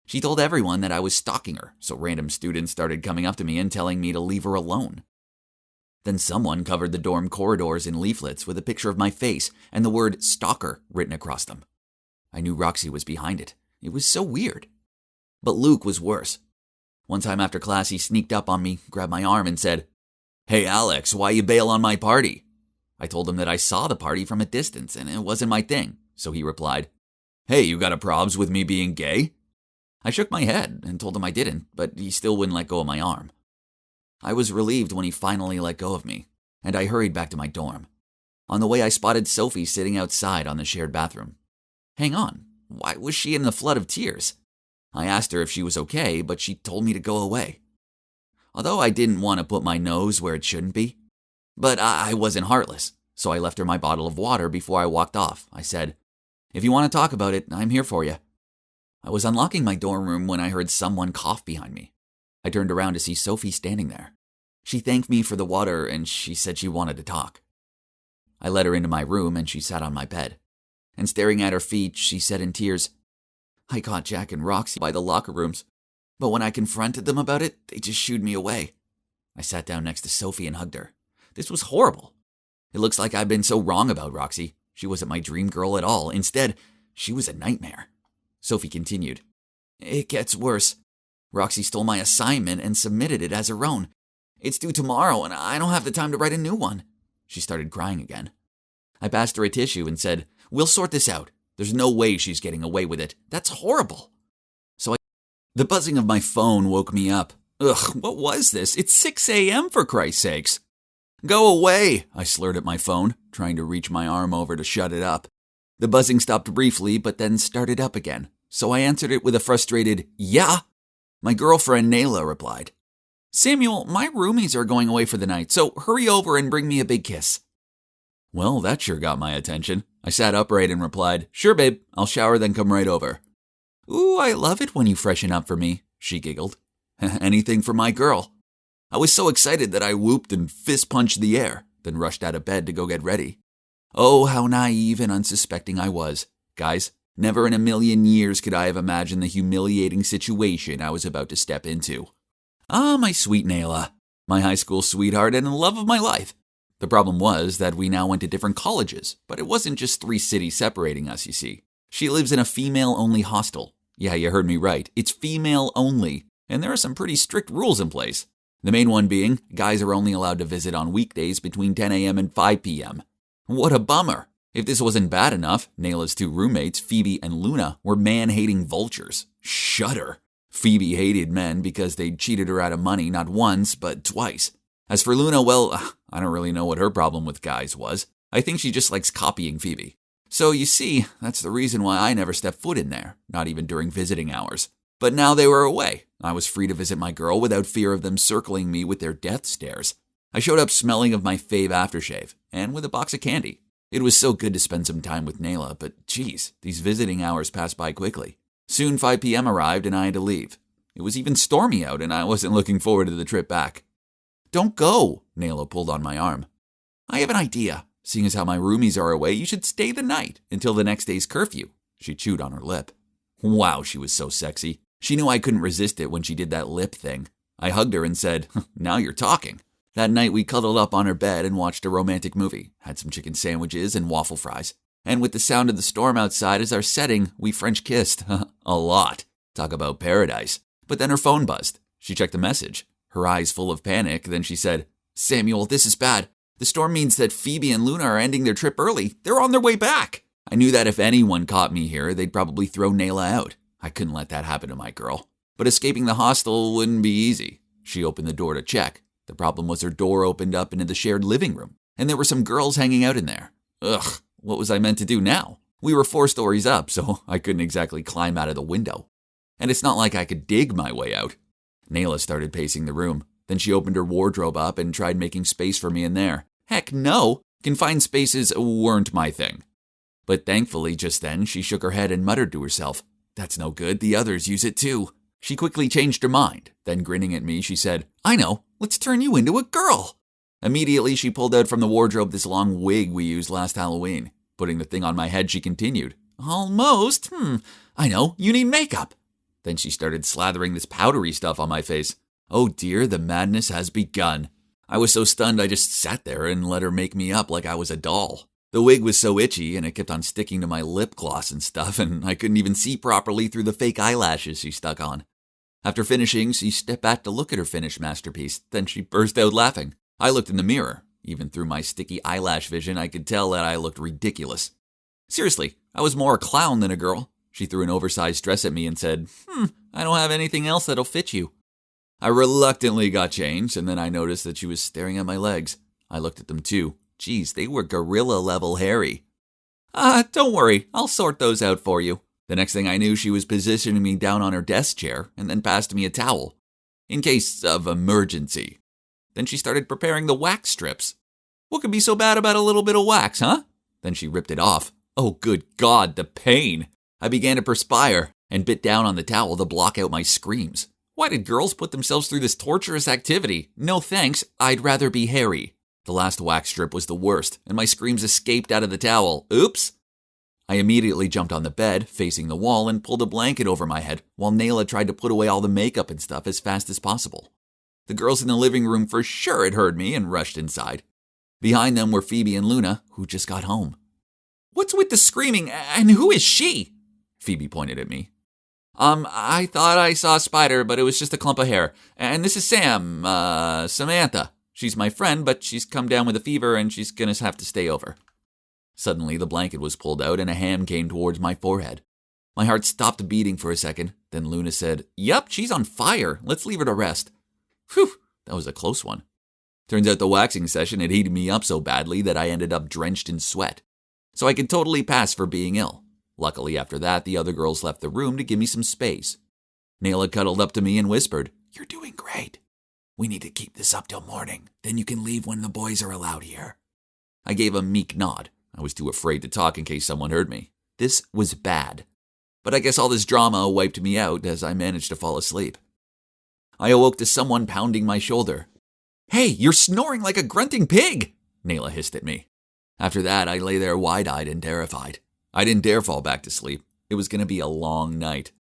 She told everyone that I was stalking her, so random students started coming up to me and telling me to leave her alone. Then someone covered the dorm corridors in leaflets with a picture of my face and the word "stalker" written across them. I knew Roxy was behind it. It was so weird. But Luke was worse. One time after class, he sneaked up on me, grabbed my arm, and said, "Hey Alex, why you bail on my party?" I told him that I saw the party from a distance and it wasn't my thing, so he replied, "Hey, you got a probs with me being gay?" I shook my head and told him I didn't, but he still wouldn't let go of my arm. I was relieved when he finally let go of me. and I hurried back to my dorm. On the way, I spotted Sophie sitting outside on the shared bathroom. Hang on, why was she in a flood of tears? I asked her if she was okay, but she told me to go away. Although I didn't want to put my nose where it shouldn't be. But I wasn't heartless, so I left her my bottle of water before I walked off. I said, "If you want to talk about it, I'm here for you." I was unlocking my dorm room when I heard someone cough behind me. I turned around to see Sophie standing there. She thanked me for the water and she said she wanted to talk. I led her into my room and she sat on my bed. And staring at her feet, she said in tears, "I caught Jack and Roxy by the locker rooms, but when I confronted them about it, they just shooed me away." I sat down next to Sophie and hugged her. This was horrible. It looks like I've been so wrong about Roxy. She wasn't my dream girl at all. Instead, she was a nightmare. Sophie continued, "It gets worse. Roxy stole my assignment and submitted it as her own. It's due tomorrow and I don't have the time to write a new one." She started crying again. I passed her a tissue and said, "We'll sort this out. There's no way she's getting away with it. That's horrible." The buzzing of my phone woke me up. Ugh, what was this? It's 6 a.m. for Christ's sakes. "Go away," I slurred at my phone, trying to reach my arm over to shut it up. The buzzing stopped briefly, but then started up again, so I answered it with a frustrated, "Yeah." My girlfriend Nayla replied, "Samuel, my roomies are going away for the night, so hurry over and bring me a big kiss." Well, that sure got my attention. I sat upright and replied, "Sure, babe, I'll shower then come right over." "Ooh, I love it when you freshen up for me," she giggled. Anything for my girl. I was so excited that I whooped and fist-punched the air, then rushed out of bed to go get ready. Oh, how naive and unsuspecting I was. Guys, never in a million years could I have imagined the humiliating situation I was about to step into. Ah, my sweet Nayla, my high school sweetheart and the love of my life. The problem was that we now went to different colleges, but it wasn't just 3 cities separating us, you see. She lives in a female-only hostel. Yeah, you heard me right. It's female-only, and there are some pretty strict rules in place. The main one being, guys are only allowed to visit on weekdays between 10 a.m. and 5 p.m. What a bummer. If this wasn't bad enough, Nayla's 2 roommates, Phoebe and Luna, were man-hating vultures. Shudder. Phoebe hated men because they'd cheated her out of money not once, but twice. As for Luna, well, I don't really know what her problem with guys was. I think she just likes copying Phoebe. So you see, that's the reason why I never stepped foot in there, not even during visiting hours. But now they were away. I was free to visit my girl without fear of them circling me with their death stares. I showed up smelling of my fave aftershave, and with a box of candy. It was so good to spend some time with Nayla, but geez, these visiting hours passed by quickly. Soon 5 p.m. arrived and I had to leave. It was even stormy out and I wasn't looking forward to the trip back. "Don't go," Nayla pulled on my arm. "I have an idea. Seeing as how my roomies are away, you should stay the night until the next day's curfew." She chewed on her lip. Wow, she was so sexy. She knew I couldn't resist it when she did that lip thing. I hugged her and said, "Now you're talking." That night we cuddled up on her bed and watched a romantic movie, had some chicken sandwiches and waffle fries. And with the sound of the storm outside as our setting, we French kissed. A lot. Talk about paradise. But then her phone buzzed. She checked the message. Her eyes full of panic, then she said, "Samuel, this is bad. The storm means that Phoebe and Luna are ending their trip early. They're on their way back." I knew that if anyone caught me here, they'd probably throw Nayla out. I couldn't let that happen to my girl. But escaping the hostel wouldn't be easy. She opened the door to check. The problem was her door opened up into the shared living room, and there were some girls hanging out in there. Ugh, what was I meant to do now? We were 4 stories up, so I couldn't exactly climb out of the window. And it's not like I could dig my way out. Nayla started pacing the room. Then she opened her wardrobe up and tried making space for me in there. Heck no, confined spaces weren't my thing. But thankfully, just then, she shook her head and muttered to herself, "That's no good, the others use it too." She quickly changed her mind. Then grinning at me, she said, "I know, let's turn you into a girl." Immediately, she pulled out from the wardrobe this long wig we used last Halloween. Putting the thing on my head, she continued, "Almost, I know, you need makeup." Then she started slathering this powdery stuff on my face. Oh dear, the madness has begun. I was so stunned I just sat there and let her make me up like I was a doll. The wig was so itchy and it kept on sticking to my lip gloss and stuff, and I couldn't even see properly through the fake eyelashes she stuck on. After finishing, she stepped back to look at her finished masterpiece. Then she burst out laughing. I looked in the mirror. Even through my sticky eyelash vision, I could tell that I looked ridiculous. Seriously, I was more a clown than a girl. She threw an oversized dress at me and said, "I don't have anything else that'll fit you." I reluctantly got changed, and then I noticed that she was staring at my legs. I looked at them too. Geez, they were gorilla-level hairy. Don't worry, I'll sort those out for you. The next thing I knew, she was positioning me down on her desk chair and then passed me a towel, in case of emergency. Then she started preparing the wax strips. What could be so bad about a little bit of wax, huh? Then she ripped it off. Oh, good God, the pain. I began to perspire and bit down on the towel to block out my screams. Why did girls put themselves through this torturous activity? No thanks, I'd rather be hairy. The last wax strip was the worst, and my screams escaped out of the towel. Oops! I immediately jumped on the bed, facing the wall, and pulled a blanket over my head, while Nayla tried to put away all the makeup and stuff as fast as possible. The girls in the living room for sure had heard me and rushed inside. Behind them were Phoebe and Luna, who just got home. What's with the screaming, and who is she? Phoebe pointed at me. I thought I saw a spider, but it was just a clump of hair. And this is Samantha. She's my friend, but she's come down with a fever and she's gonna have to stay over. Suddenly, the blanket was pulled out and a hand came towards my forehead. My heart stopped beating for a second. Then Luna said, Yup, she's on fire. Let's leave her to rest. Phew, that was a close one. Turns out the waxing session had heated me up so badly that I ended up drenched in sweat. So I could totally pass for being ill. Luckily, after that, the other girls left the room to give me some space. Nayla cuddled up to me and whispered, You're doing great. We need to keep this up till morning. Then you can leave when the boys are allowed here. I gave a meek nod. I was too afraid to talk in case someone heard me. This was bad. But I guess all this drama wiped me out as I managed to fall asleep. I awoke to someone pounding my shoulder. Hey, you're snoring like a grunting pig, Nayla hissed at me. After that, I lay there wide-eyed and terrified. I didn't dare fall back to sleep. It was going to be a long night.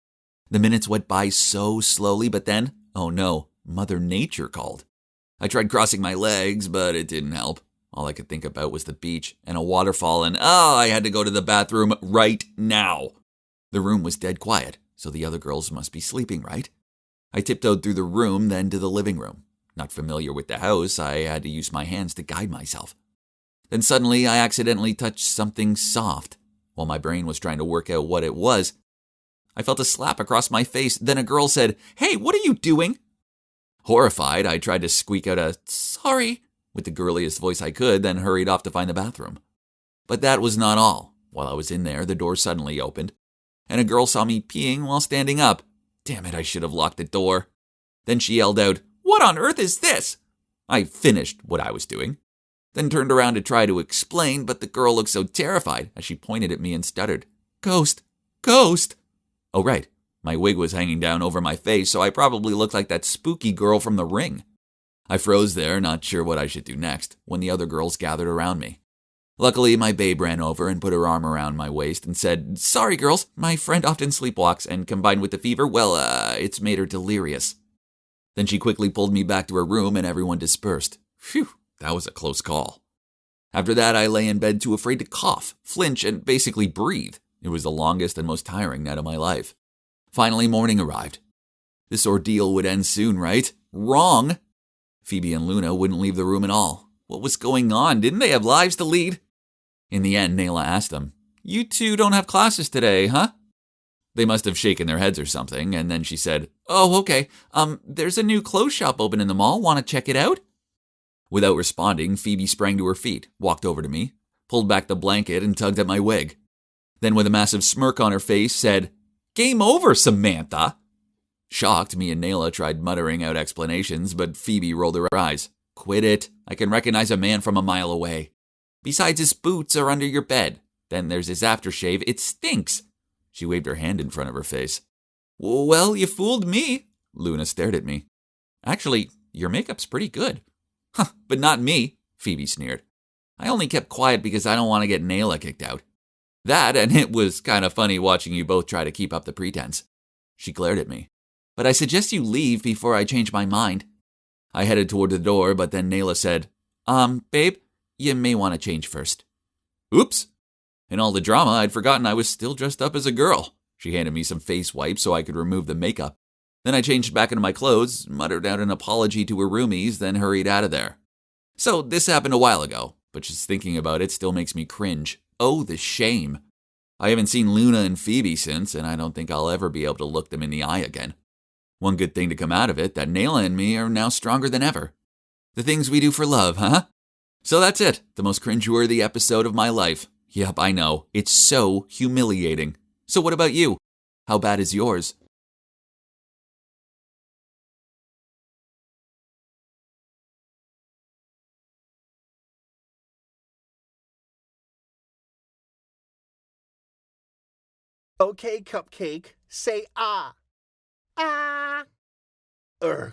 The minutes went by so slowly, but then, oh no, Mother Nature called. I tried crossing my legs, but it didn't help. All I could think about was the beach and a waterfall and, I had to go to the bathroom right now. The room was dead quiet, so the other girls must be sleeping, right? I tiptoed through the room, then to the living room. Not familiar with the house, I had to use my hands to guide myself. Then suddenly, I accidentally touched something soft. While my brain was trying to work out what it was, I felt a slap across my face. Then a girl said, Hey, what are you doing? Horrified, I tried to squeak out a sorry with the girliest voice I could, then hurried off to find the bathroom. But that was not all. While I was in there, the door suddenly opened, and a girl saw me peeing while standing up. Damn it, I should have locked the door. Then she yelled out, What on earth is this? I finished what I was doing, then turned around to try to explain, but the girl looked so terrified as she pointed at me and stuttered, Ghost! Ghost! Oh, right. My wig was hanging down over my face, so I probably looked like that spooky girl from The Ring. I froze there, not sure what I should do next, when the other girls gathered around me. Luckily, my babe ran over and put her arm around my waist and said, Sorry, girls, my friend often sleepwalks, and combined with the fever, it's made her delirious. Then she quickly pulled me back to her room and everyone dispersed. Phew, that was a close call. After that, I lay in bed too afraid to cough, flinch, and basically breathe. It was the longest and most tiring night of my life. Finally, morning arrived. This ordeal would end soon, right? Wrong! Phoebe and Luna wouldn't leave the room at all. What was going on? Didn't they have lives to lead? In the end, Nayla asked them, You two don't have classes today, huh? They must have shaken their heads or something, and then she said, Oh, okay. There's a new clothes shop open in the mall. Want to check it out? Without responding, Phoebe sprang to her feet, walked over to me, pulled back the blanket, and tugged at my wig. Then, with a massive smirk on her face, said, Game over, Samantha! Shocked, me and Nayla tried muttering out explanations, but Phoebe rolled her eyes. Quit it. I can recognize a man from a mile away. Besides, his boots are under your bed. Then there's his aftershave. It stinks. She waved her hand in front of her face. Well, you fooled me. Luna stared at me. Actually, your makeup's pretty good. Huh, but not me, Phoebe sneered. I only kept quiet because I don't want to get Nayla kicked out. That, and it was kind of funny watching you both try to keep up the pretense. She glared at me. But I suggest you leave before I change my mind. I headed toward the door, but then Nayla said, Babe, you may want to change first. Oops. In all the drama, I'd forgotten I was still dressed up as a girl. She handed me some face wipes so I could remove the makeup. Then I changed back into my clothes, muttered out an apology to her roomies, then hurried out of there. So this happened a while ago, but just thinking about it still makes me cringe. Oh, the shame. I haven't seen Luna and Phoebe since, and I don't think I'll ever be able to look them in the eye again. One good thing to come out of it, that Nayla and me are now stronger than ever. The things we do for love, huh? So that's it. The most cringeworthy episode of my life. Yep, I know. It's so humiliating. So what about you? How bad is yours? Okay, Cupcake, say ah. Ah. Ugh.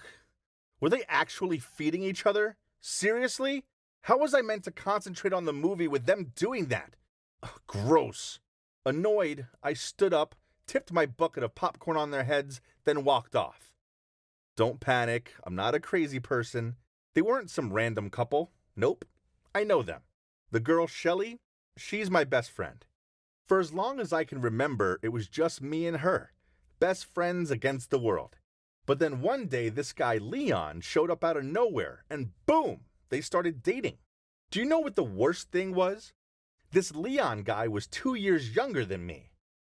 Were they actually feeding each other? Seriously? How was I meant to concentrate on the movie with them doing that? Ugh, gross. Annoyed, I stood up, tipped my bucket of popcorn on their heads, then walked off. Don't panic, I'm not a crazy person. They weren't some random couple. Nope. I know them. The girl Shelly, she's my best friend. For as long as I can remember, it was just me and her. Best friends against the world. But then one day, this guy Leon showed up out of nowhere, and boom, they started dating. Do you know what the worst thing was? This Leon guy was 2 years younger than me.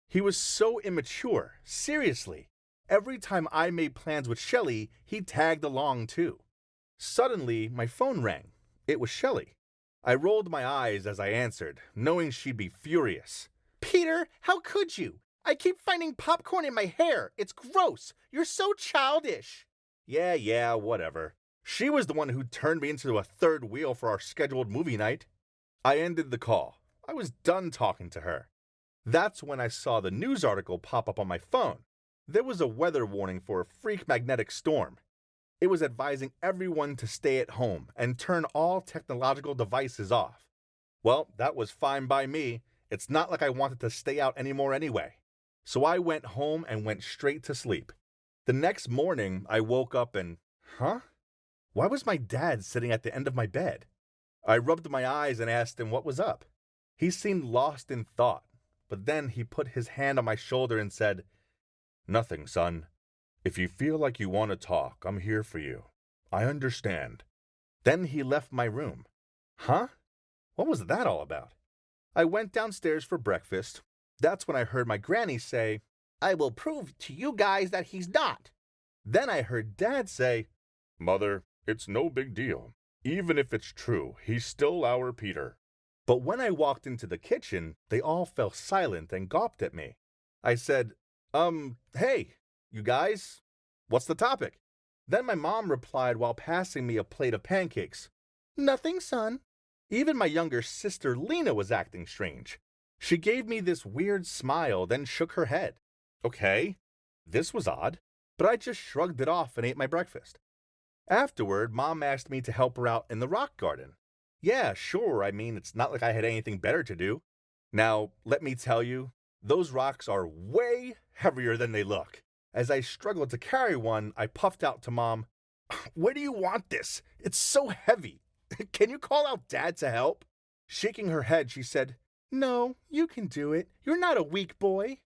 He was so immature, seriously. Every time I made plans with Shelly, he tagged along too. Suddenly, my phone rang. It was Shelly. I rolled my eyes as I answered, knowing she'd be furious. Peter, how could you? I keep finding popcorn in my hair. It's gross. You're so childish. Yeah, whatever. She was the one who turned me into a third wheel for our scheduled movie night. I ended the call. I was done talking to her. That's when I saw the news article pop up on my phone. There was a weather warning for a freak magnetic storm. It was advising everyone to stay at home and turn all technological devices off. Well, that was fine by me. It's not like I wanted to stay out anymore anyway. So I went home and went straight to sleep. The next morning, I woke up and, why was my dad sitting at the end of my bed? I rubbed my eyes and asked him what was up. He seemed lost in thought, but then he put his hand on my shoulder and said, Nothing, son. If you feel like you want to talk, I'm here for you. I understand. Then he left my room. Huh? What was that all about? I went downstairs for breakfast. That's when I heard my granny say, I will prove to you guys that he's not. Then I heard Dad say, Mother, it's no big deal. Even if it's true, he's still our Peter. But when I walked into the kitchen, they all fell silent and gawped at me. I said, hey, you guys, what's the topic? Then my mom replied while passing me a plate of pancakes. Nothing, son. Even my younger sister Lena was acting strange. She gave me this weird smile, then shook her head. Okay, this was odd, but I just shrugged it off and ate my breakfast. Afterward, Mom asked me to help her out in the rock garden. Yeah, sure, I mean, it's not like I had anything better to do. Now, let me tell you, those rocks are way heavier than they look. As I struggled to carry one, I puffed out to Mom, Where do you want this? It's so heavy. Can you call out Dad to help? Shaking her head, she said, No, you can do it. You're not a weak boy.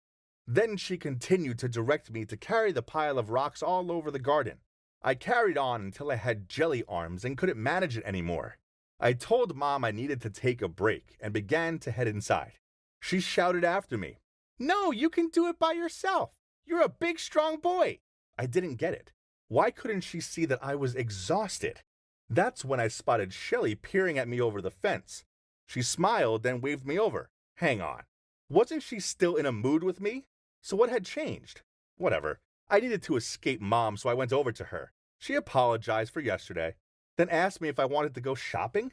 Then she continued to direct me to carry the pile of rocks all over the garden. I carried on until I had jelly arms and couldn't manage it anymore. I told Mom I needed to take a break and began to head inside. She shouted after me, No, you can do it by yourself. You're a big, strong boy. I didn't get it. Why couldn't she see that I was exhausted? That's when I spotted Shelly peering at me over the fence. She smiled, then waved me over. Hang on. Wasn't she still in a mood with me? So what had changed? Whatever. I needed to escape Mom, so I went over to her. She apologized for yesterday, then asked me if I wanted to go shopping.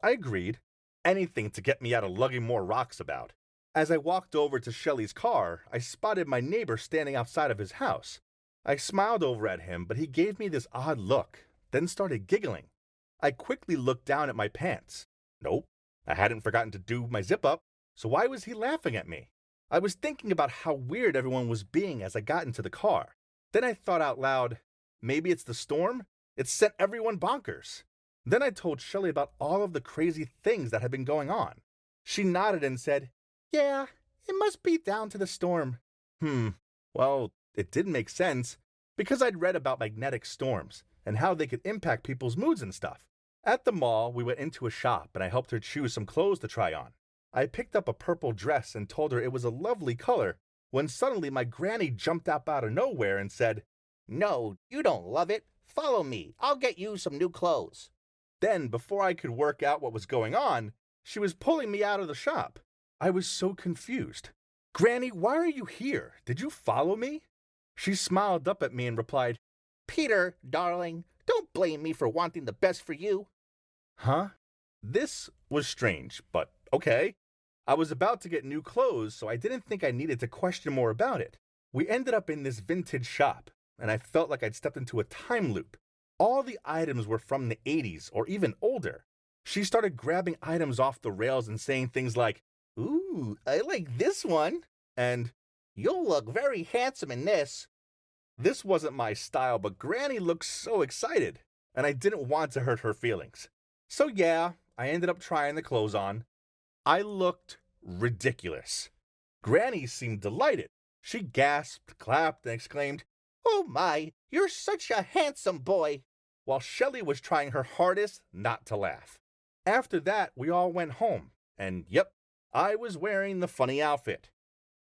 I agreed. Anything to get me out of lugging more rocks about. As I walked over to Shelly's car, I spotted my neighbor standing outside of his house. I smiled over at him, but he gave me this odd look, then started giggling. I quickly looked down at my pants. Nope, I hadn't forgotten to do my zip up, so why was he laughing at me? I was thinking about how weird everyone was being as I got into the car. Then I thought out loud, maybe it's the storm? It sent everyone bonkers. Then I told Shelly about all of the crazy things that had been going on. She nodded and said, Yeah, it must be down to the storm. Well, it did make sense, because I'd read about magnetic storms and how they could impact people's moods and stuff. At the mall, we went into a shop and I helped her choose some clothes to try on. I picked up a purple dress and told her it was a lovely color, when suddenly my granny jumped up out of nowhere and said, No, you don't love it. Follow me. I'll get you some new clothes. Then, before I could work out what was going on, she was pulling me out of the shop. I was so confused. Granny, why are you here? Did you follow me? She smiled up at me and replied, Peter, darling, don't blame me for wanting the best for you. Huh? This was strange, but okay. I was about to get new clothes, so I didn't think I needed to question more about it. We ended up in this vintage shop, and I felt like I'd stepped into a time loop. All the items were from the 80s or even older. She started grabbing items off the rails and saying things like, Ooh, I like this one, and you'll look very handsome in this. This wasn't my style, but Granny looked so excited, and I didn't want to hurt her feelings. So yeah, I ended up trying the clothes on. I looked ridiculous. Granny seemed delighted. She gasped, clapped, and exclaimed, Oh my, you're such a handsome boy, while Shelley was trying her hardest not to laugh. After that, we all went home, and yep, I was wearing the funny outfit.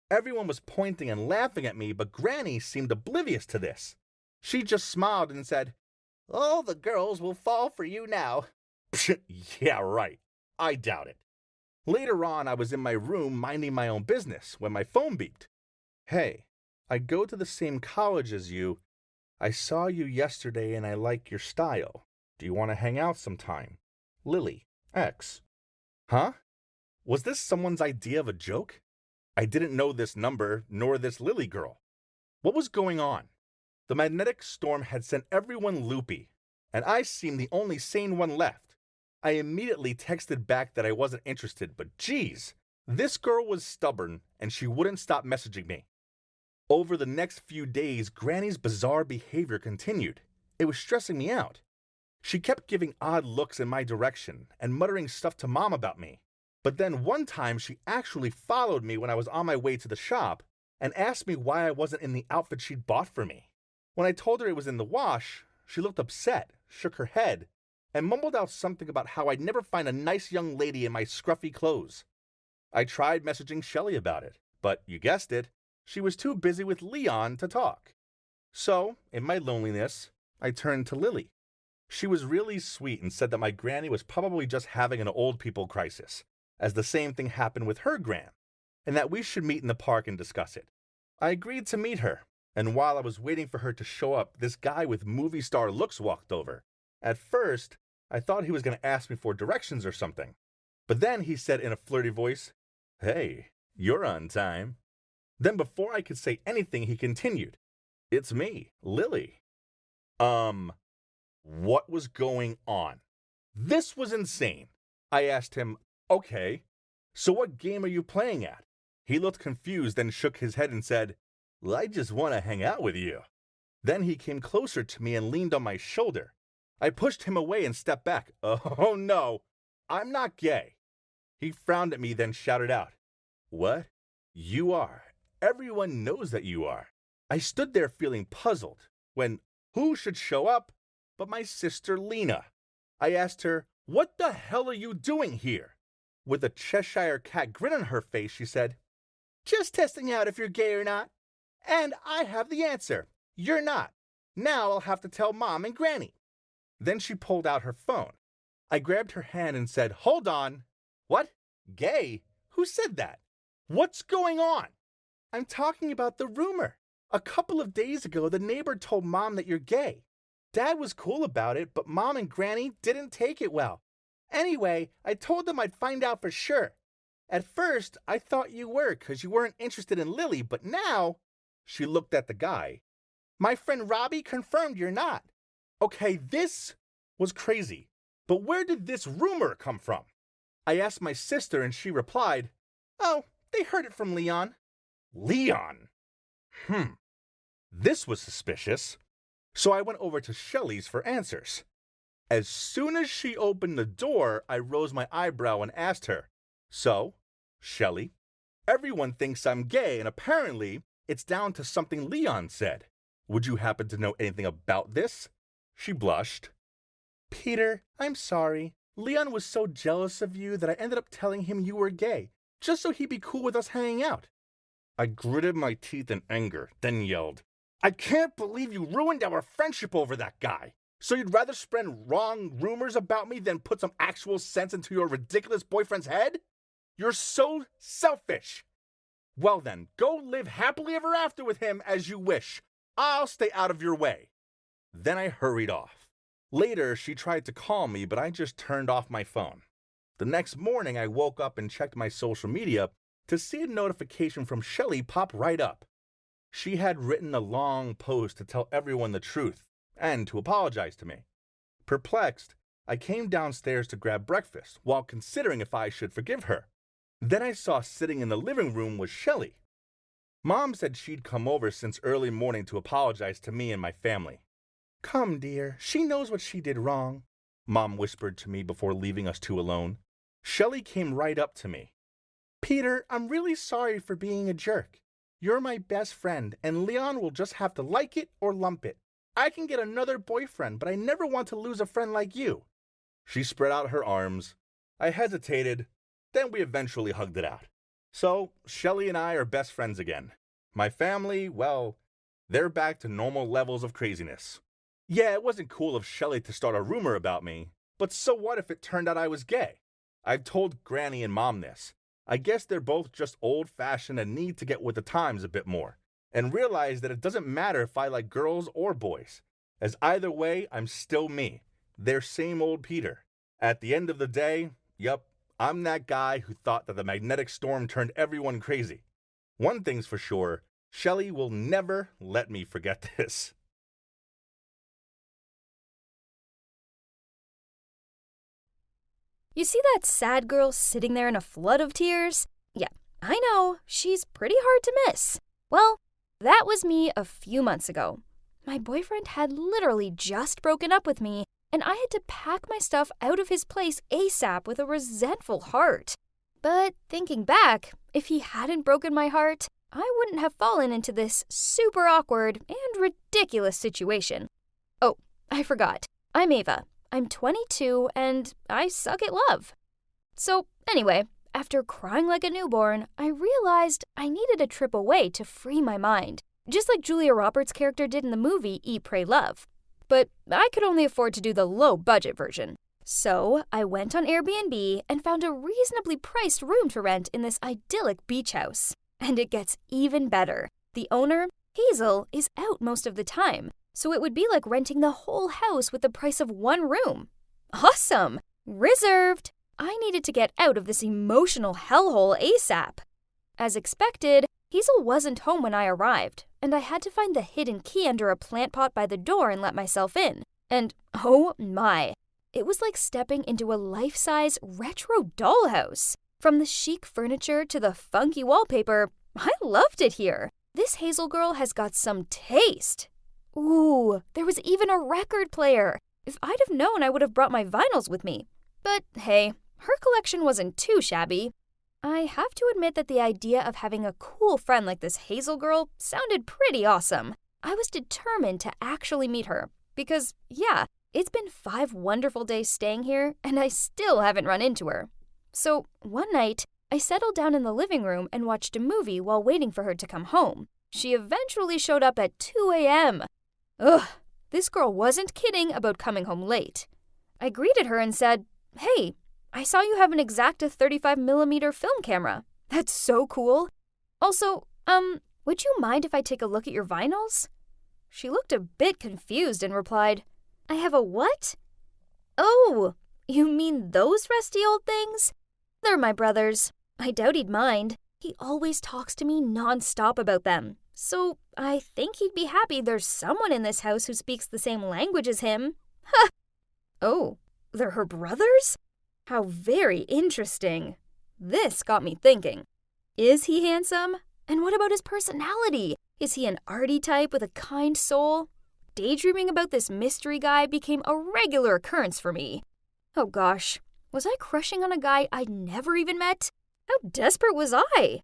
Everyone was pointing and laughing at me, but Granny seemed oblivious to this. She just smiled and said, All the girls will fall for you now. Yeah, right. I doubt it. Later on, I was in my room minding my own business when my phone beeped. Hey, I go to the same college as you. I saw you yesterday and I like your style. Do you want to hang out sometime? Lily, X. Huh? Was this someone's idea of a joke? I didn't know this number, nor this Lily girl. What was going on? The magnetic storm had sent everyone loopy, and I seemed the only sane one left. I immediately texted back that I wasn't interested, but geez, this girl was stubborn, and she wouldn't stop messaging me. Over the next few days, Granny's bizarre behavior continued. It was stressing me out. She kept giving odd looks in my direction and muttering stuff to Mom about me. But then one time she actually followed me when I was on my way to the shop and asked me why I wasn't in the outfit she'd bought for me. When I told her it was in the wash, she looked upset, shook her head, and mumbled out something about how I'd never find a nice young lady in my scruffy clothes. I tried messaging Shelley about it, but you guessed it, she was too busy with Leon to talk. So, in my loneliness, I turned to Lily. She was really sweet and said that my granny was probably just having an old people crisis, as the same thing happened with her gran, and that we should meet in the park and discuss it. I agreed to meet her, and while I was waiting for her to show up, this guy with movie star looks walked over. At first, I thought he was going to ask me for directions or something, but then he said in a flirty voice, Hey, you're on time. Then before I could say anything, he continued, It's me, Lily. What was going on? This was insane. I asked him, Okay, so what game are you playing at? He looked confused, then shook his head and said, Well, I just want to hang out with you. Then he came closer to me and leaned on my shoulder. I pushed him away and stepped back. Oh no, I'm not gay. He frowned at me, then shouted out, What? You are. Everyone knows that you are. I stood there feeling puzzled when who should show up but my sister Lena. I asked her, What the hell are you doing here? With a Cheshire cat grin on her face, she said, Just testing out if you're gay or not. And I have the answer. You're not. Now I'll have to tell Mom and Granny. Then she pulled out her phone. I grabbed her hand and said, Hold on. What? Gay? Who said that? What's going on? I'm talking about the rumor. A couple of days ago, the neighbor told Mom that you're gay. Dad was cool about it, but Mom and Granny didn't take it well. Anyway, I told them I'd find out for sure. At first, I thought you were because you weren't interested in Lily, but now, she looked at the guy. My friend Robbie confirmed you're not. Okay, this was crazy, but where did this rumor come from? I asked my sister and she replied, Oh, they heard it from Leon. Leon? This was suspicious. So I went over to Shelley's for answers. As soon as she opened the door, I rose my eyebrow and asked her, So, Shelley, everyone thinks I'm gay and apparently it's down to something Leon said. Would you happen to know anything about this? She blushed. Peter, I'm sorry. Leon was so jealous of you that I ended up telling him you were gay, just so he'd be cool with us hanging out. I gritted my teeth in anger, then yelled, I can't believe you ruined our friendship over that guy. So you'd rather spread wrong rumors about me than put some actual sense into your ridiculous boyfriend's head? You're so selfish. Well then, go live happily ever after with him as you wish. I'll stay out of your way. Then I hurried off. Later, she tried to call me, but I just turned off my phone. The next morning, I woke up and checked my social media to see a notification from Shelly pop right up. She had written a long post to tell everyone the truth and to apologize to me. Perplexed, I came downstairs to grab breakfast while considering if I should forgive her. Then I saw sitting in the living room was Shelly. Mom said she'd come over since early morning to apologize to me and my family. "Come, dear, she knows what she did wrong," Mom whispered to me before leaving us two alone. Shelly came right up to me. "Peter, I'm really sorry for being a jerk. You're my best friend, and Leon will just have to like it or lump it. I can get another boyfriend, but I never want to lose a friend like you." She spread out her arms. I hesitated, then we eventually hugged it out. So, Shelly and I are best friends again. My family, well, they're back to normal levels of craziness. Yeah, it wasn't cool of Shelly to start a rumor about me, but so what if it turned out I was gay? I've told Granny and Mom this. I guess they're both just old-fashioned and need to get with the times a bit more, and realize that it doesn't matter if I like girls or boys, as either way, I'm still me. They're same old Peter. At the end of the day, yup, I'm that guy who thought that the magnetic storm turned everyone crazy. One thing's for sure, Shelly will never let me forget this. You see that sad girl sitting there in a flood of tears? Yeah, I know, she's pretty hard to miss. Well, that was me a few months ago. My boyfriend had literally just broken up with me, and I had to pack my stuff out of his place ASAP with a resentful heart. But thinking back, if he hadn't broken my heart, I wouldn't have fallen into this super awkward and ridiculous situation. Oh, I forgot. I'm Ava. I'm 22, and I suck at love. So, anyway, after crying like a newborn, I realized I needed a trip away to free my mind, just like Julia Roberts' character did in the movie Eat, Pray, Love. But I could only afford to do the low-budget version. So, I went on Airbnb and found a reasonably priced room to rent in this idyllic beach house. And it gets even better. The owner, Hazel, is out most of the time, so it would be like renting the whole house with the price of one room. Awesome! Reserved! I needed to get out of this emotional hellhole ASAP. As expected, Hazel wasn't home when I arrived, and I had to find the hidden key under a plant pot by the door and let myself in. And oh my, it was like stepping into a life-size retro dollhouse. From the chic furniture to the funky wallpaper, I loved it here. This Hazel girl has got some taste. Ooh, there was even a record player. If I'd have known, I would have brought my vinyls with me. But hey, her collection wasn't too shabby. I have to admit that the idea of having a cool friend like this Hazel girl sounded pretty awesome. I was determined to actually meet her because, yeah, it's been 5 wonderful days staying here and I still haven't run into her. So one night, I settled down in the living room and watched a movie while waiting for her to come home. She eventually showed up at 2 a.m. Ugh, this girl wasn't kidding about coming home late. I greeted her and said, "Hey, I saw you have an Exacta 35mm film camera. That's so cool. Also, would you mind if I take a look at your vinyls?" She looked a bit confused and replied, "I have a what?" "Oh, you mean those rusty old things? They're my brother's. I doubt he'd mind. He always talks to me non-stop about them. So I think he'd be happy there's someone in this house who speaks the same language as him." Ha! Oh, they're her brothers? How very interesting. This got me thinking. Is he handsome? And what about his personality? Is he an arty type with a kind soul? Daydreaming about this mystery guy became a regular occurrence for me. Oh gosh, was I crushing on a guy I'd never even met? How desperate was I?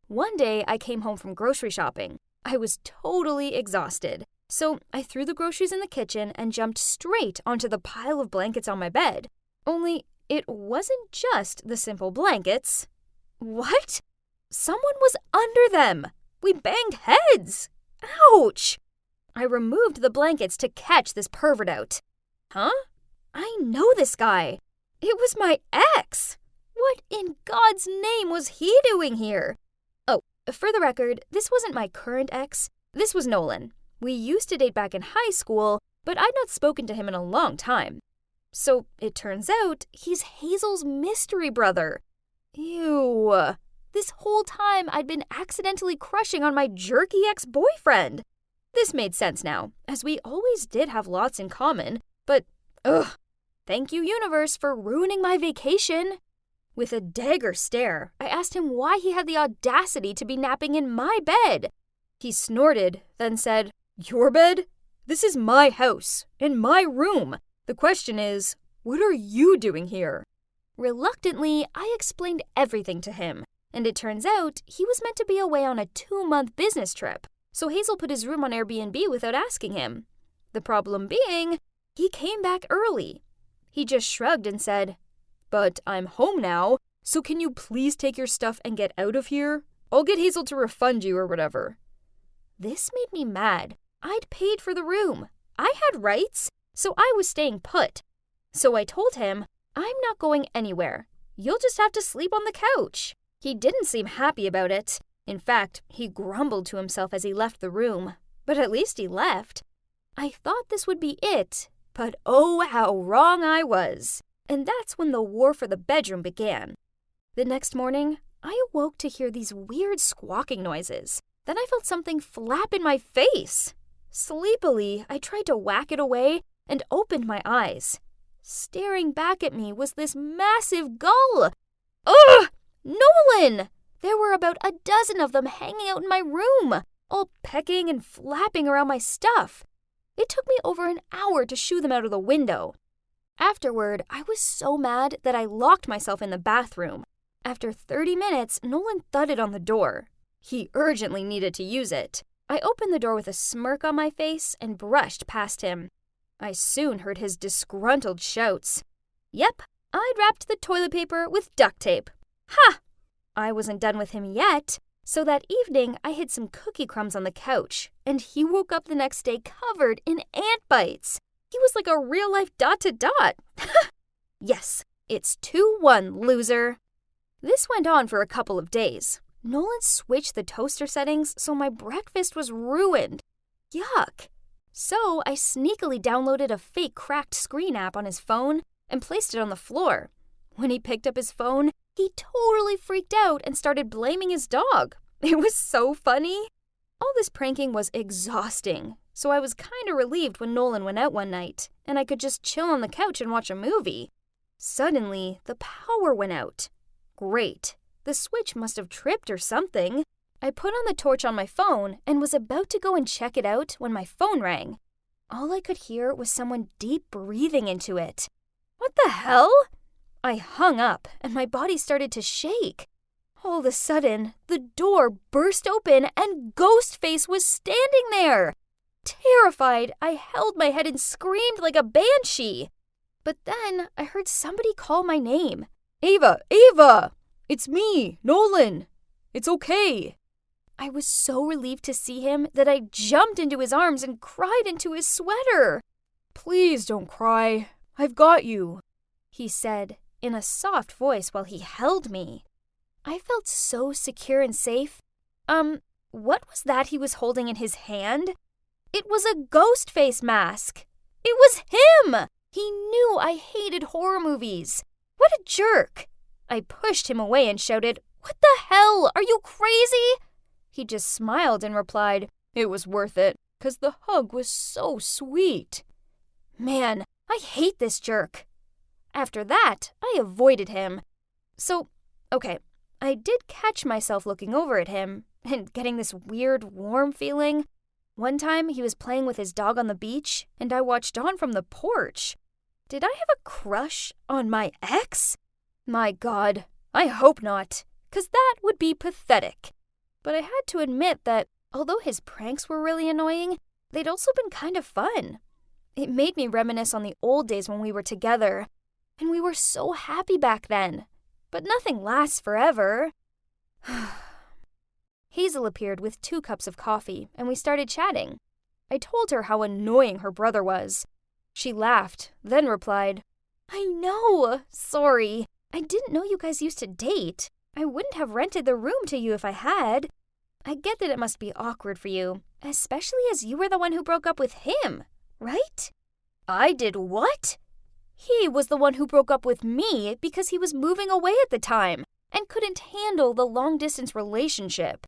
One day, I came home from grocery shopping. I was totally exhausted, so I threw the groceries in the kitchen and jumped straight onto the pile of blankets on my bed. Only, it wasn't just the simple blankets. What? Someone was under them! We banged heads! Ouch! I removed the blankets to catch this pervert out. Huh? I know this guy. It was my ex. What in God's name was he doing here? Oh, for the record, this wasn't my current ex. This was Nolan. We used to date back in high school, but I'd not spoken to him in a long time. So it turns out he's Hazel's mystery brother. Ew. This whole time I'd been accidentally crushing on my jerky ex-boyfriend. This made sense now, as we always did have lots in common, but ugh. Thank you, universe, for ruining my vacation. With a dagger stare, I asked him why he had the audacity to be napping in my bed. He snorted, then said, "Your bed? This is my house, and my room. The question is, what are you doing here?" Reluctantly, I explained everything to him, and it turns out he was meant to be away on a 2-month business trip, so Hazel put his room on Airbnb without asking him. The problem being, he came back early. He just shrugged and said, "But I'm home now, so can you please take your stuff and get out of here? I'll get Hazel to refund you or whatever." This made me mad. I'd paid for the room. I had rights, so I was staying put. So I told him, "I'm not going anywhere. You'll just have to sleep on the couch." He didn't seem happy about it. In fact, he grumbled to himself as he left the room. But at least he left. I thought this would be it, but oh, how wrong I was. And that's when the war for the bedroom began. The next morning, I awoke to hear these weird squawking noises. Then I felt something flap in my face. Sleepily, I tried to whack it away and opened my eyes. Staring back at me was this massive gull. Ugh! Nolan! There were about a dozen of them hanging out in my room, all pecking and flapping around my stuff. It took me over an hour to shoo them out of the window. Afterward, I was so mad that I locked myself in the bathroom. After 30 minutes, Nolan thudded on the door. He urgently needed to use it. I opened the door with a smirk on my face and brushed past him. I soon heard his disgruntled shouts. Yep, I'd wrapped the toilet paper with duct tape. Ha! I wasn't done with him yet, so that evening I hid some cookie crumbs on the couch, and he woke up the next day covered in ant bites. He was like a real-life ... Yes, it's 2-1, loser. This went on for a couple of days. Nolan switched the toaster settings, so my breakfast was ruined. Yuck. So I sneakily downloaded a fake cracked screen app on his phone and placed it on the floor. When he picked up his phone, he totally freaked out and started blaming his dog. It was so funny. All this pranking was exhausting, so I was kind of relieved when Nolan went out one night, and I could just chill on the couch and watch a movie. Suddenly, the power went out. Great. The switch must have tripped or something. I put on the torch on my phone and was about to go and check it out when my phone rang. All I could hear was someone deep breathing into it. What the hell? I hung up and my body started to shake. All of a sudden, the door burst open and Ghostface was standing there. Terrified, I held my head and screamed like a banshee. But then I heard somebody call my name. "Ava! Ava! It's me, Nolan. It's okay." I was so relieved to see him that I jumped into his arms and cried into his sweater. "Please don't cry. I've got you," he said in a soft voice while he held me. I felt so secure and safe. What was that he was holding in his hand? It was a ghost face mask. It was him! He knew I hated horror movies. What a jerk! I pushed him away and shouted, "What the hell? Are you crazy?" He just smiled and replied, "It was worth it, 'cause the hug was so sweet." Man, I hate this jerk. After that, I avoided him. So, okay, I did catch myself looking over at him and getting this weird, warm feeling. One time, he was playing with his dog on the beach, and I watched on from the porch. Did I have a crush on my ex? My God, I hope not, 'cause that would be pathetic. But I had to admit that, although his pranks were really annoying, they'd also been kind of fun. It made me reminisce on the old days when we were together, and we were so happy back then. But nothing lasts forever. Hazel appeared with 2 cups of coffee, and we started chatting. I told her how annoying her brother was. She laughed, then replied, I know, sorry. I didn't know you guys used to date. I wouldn't have rented the room to you if I had. I get that it must be awkward for you, especially as you were the one who broke up with him, right? I did what? He was the one who broke up with me because he was moving away at the time and couldn't handle the long-distance relationship.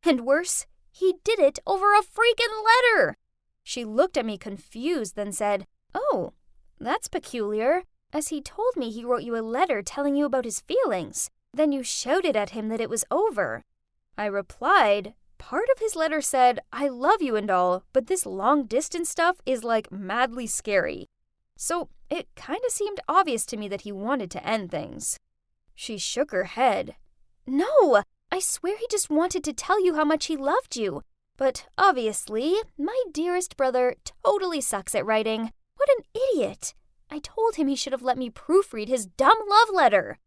And worse, he did it over a freaking letter. She looked at me confused, then said, Oh, that's peculiar, as he told me he wrote you a letter telling you about his feelings. Then you shouted at him that it was over. I replied, part of his letter said, I love you and all, but this long-distance stuff is like madly scary. So it kind of seemed obvious to me that he wanted to end things. She shook her head. No, I swear he just wanted to tell you how much he loved you. But obviously, my dearest brother totally sucks at writing. What an idiot. I told him he should have let me proofread his dumb love letter.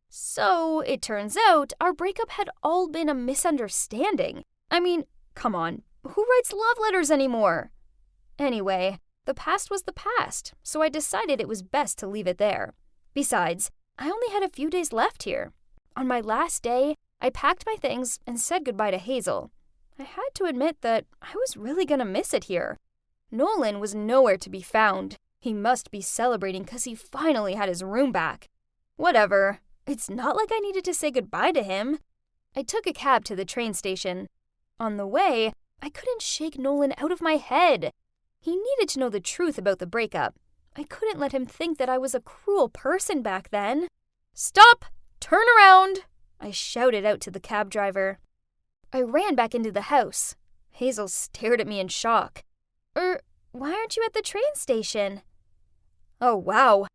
So, it turns out, our breakup had all been a misunderstanding. I mean, come on, who writes love letters anymore? Anyway, the past was the past, so I decided it was best to leave it there. Besides, I only had a few days left here. On my last day, I packed my things and said goodbye to Hazel. I had to admit that I was really gonna miss it here. Nolan was nowhere to be found. He must be celebrating because he finally had his room back. Whatever. It's not like I needed to say goodbye to him. I took a cab to the train station. On the way, I couldn't shake Nolan out of my head. He needed to know the truth about the breakup. I couldn't let him think that I was a cruel person back then. Stop! Turn around! I shouted out to the cab driver. I ran back into the house. Hazel stared at me in shock. Why aren't you at the train station? Oh, wow.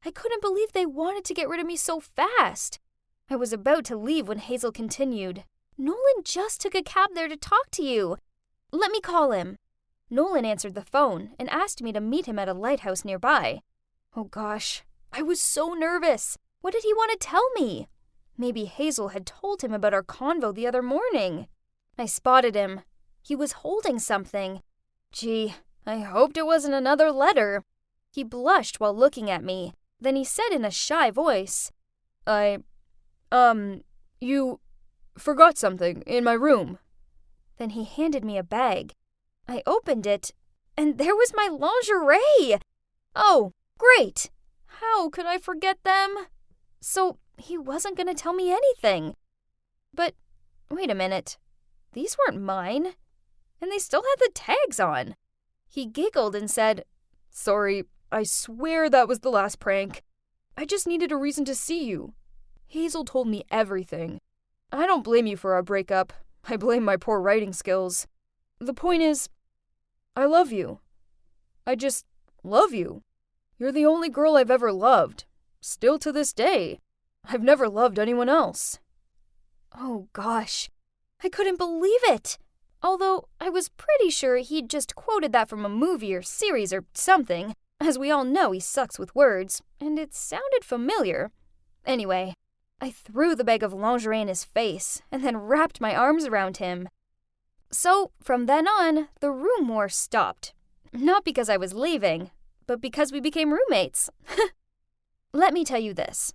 I couldn't believe they wanted to get rid of me so fast. I was about to leave when Hazel continued. Nolan just took a cab there to talk to you. Let me call him. Nolan answered the phone and asked me to meet him at a lighthouse nearby. Oh gosh, I was so nervous. What did he want to tell me? Maybe Hazel had told him about our convo the other morning. I spotted him. He was holding something. Gee, I hoped it wasn't another letter. He blushed while looking at me. Then he said in a shy voice, you forgot something in my room. Then he handed me a bag. I opened it, and there was my lingerie. Oh, great. How could I forget them? So he wasn't going to tell me anything. But wait a minute. These weren't mine, and they still had the tags on. He giggled and said, Sorry, I swear that was the last prank. I just needed a reason to see you. Hazel told me everything. I don't blame you for our breakup. I blame my poor writing skills. The point is, I love you. I just love you. You're the only girl I've ever loved. Still to this day. I've never loved anyone else. Oh gosh, I couldn't believe it. Although I was pretty sure he'd just quoted that from a movie or series or something. As we all know, he sucks with words, and it sounded familiar. Anyway, I threw the bag of lingerie in his face and then wrapped my arms around him. So, from then on, the room war stopped. Not because I was leaving, but because we became roommates. Let me tell you this.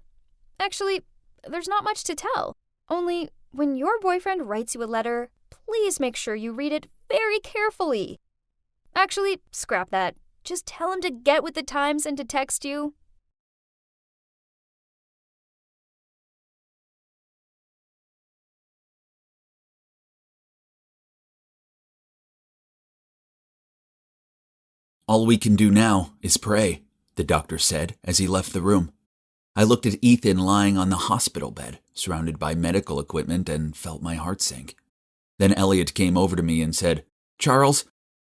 Actually, there's not much to tell. Only, when your boyfriend writes you a letter, please make sure you read it very carefully. Actually, scrap that. Just tell him to get with the times and to text you. All we can do now is pray, the doctor said as he left the room. I looked at Ethan lying on the hospital bed, surrounded by medical equipment, and felt my heart sink. Then Elliot came over to me and said, Charles,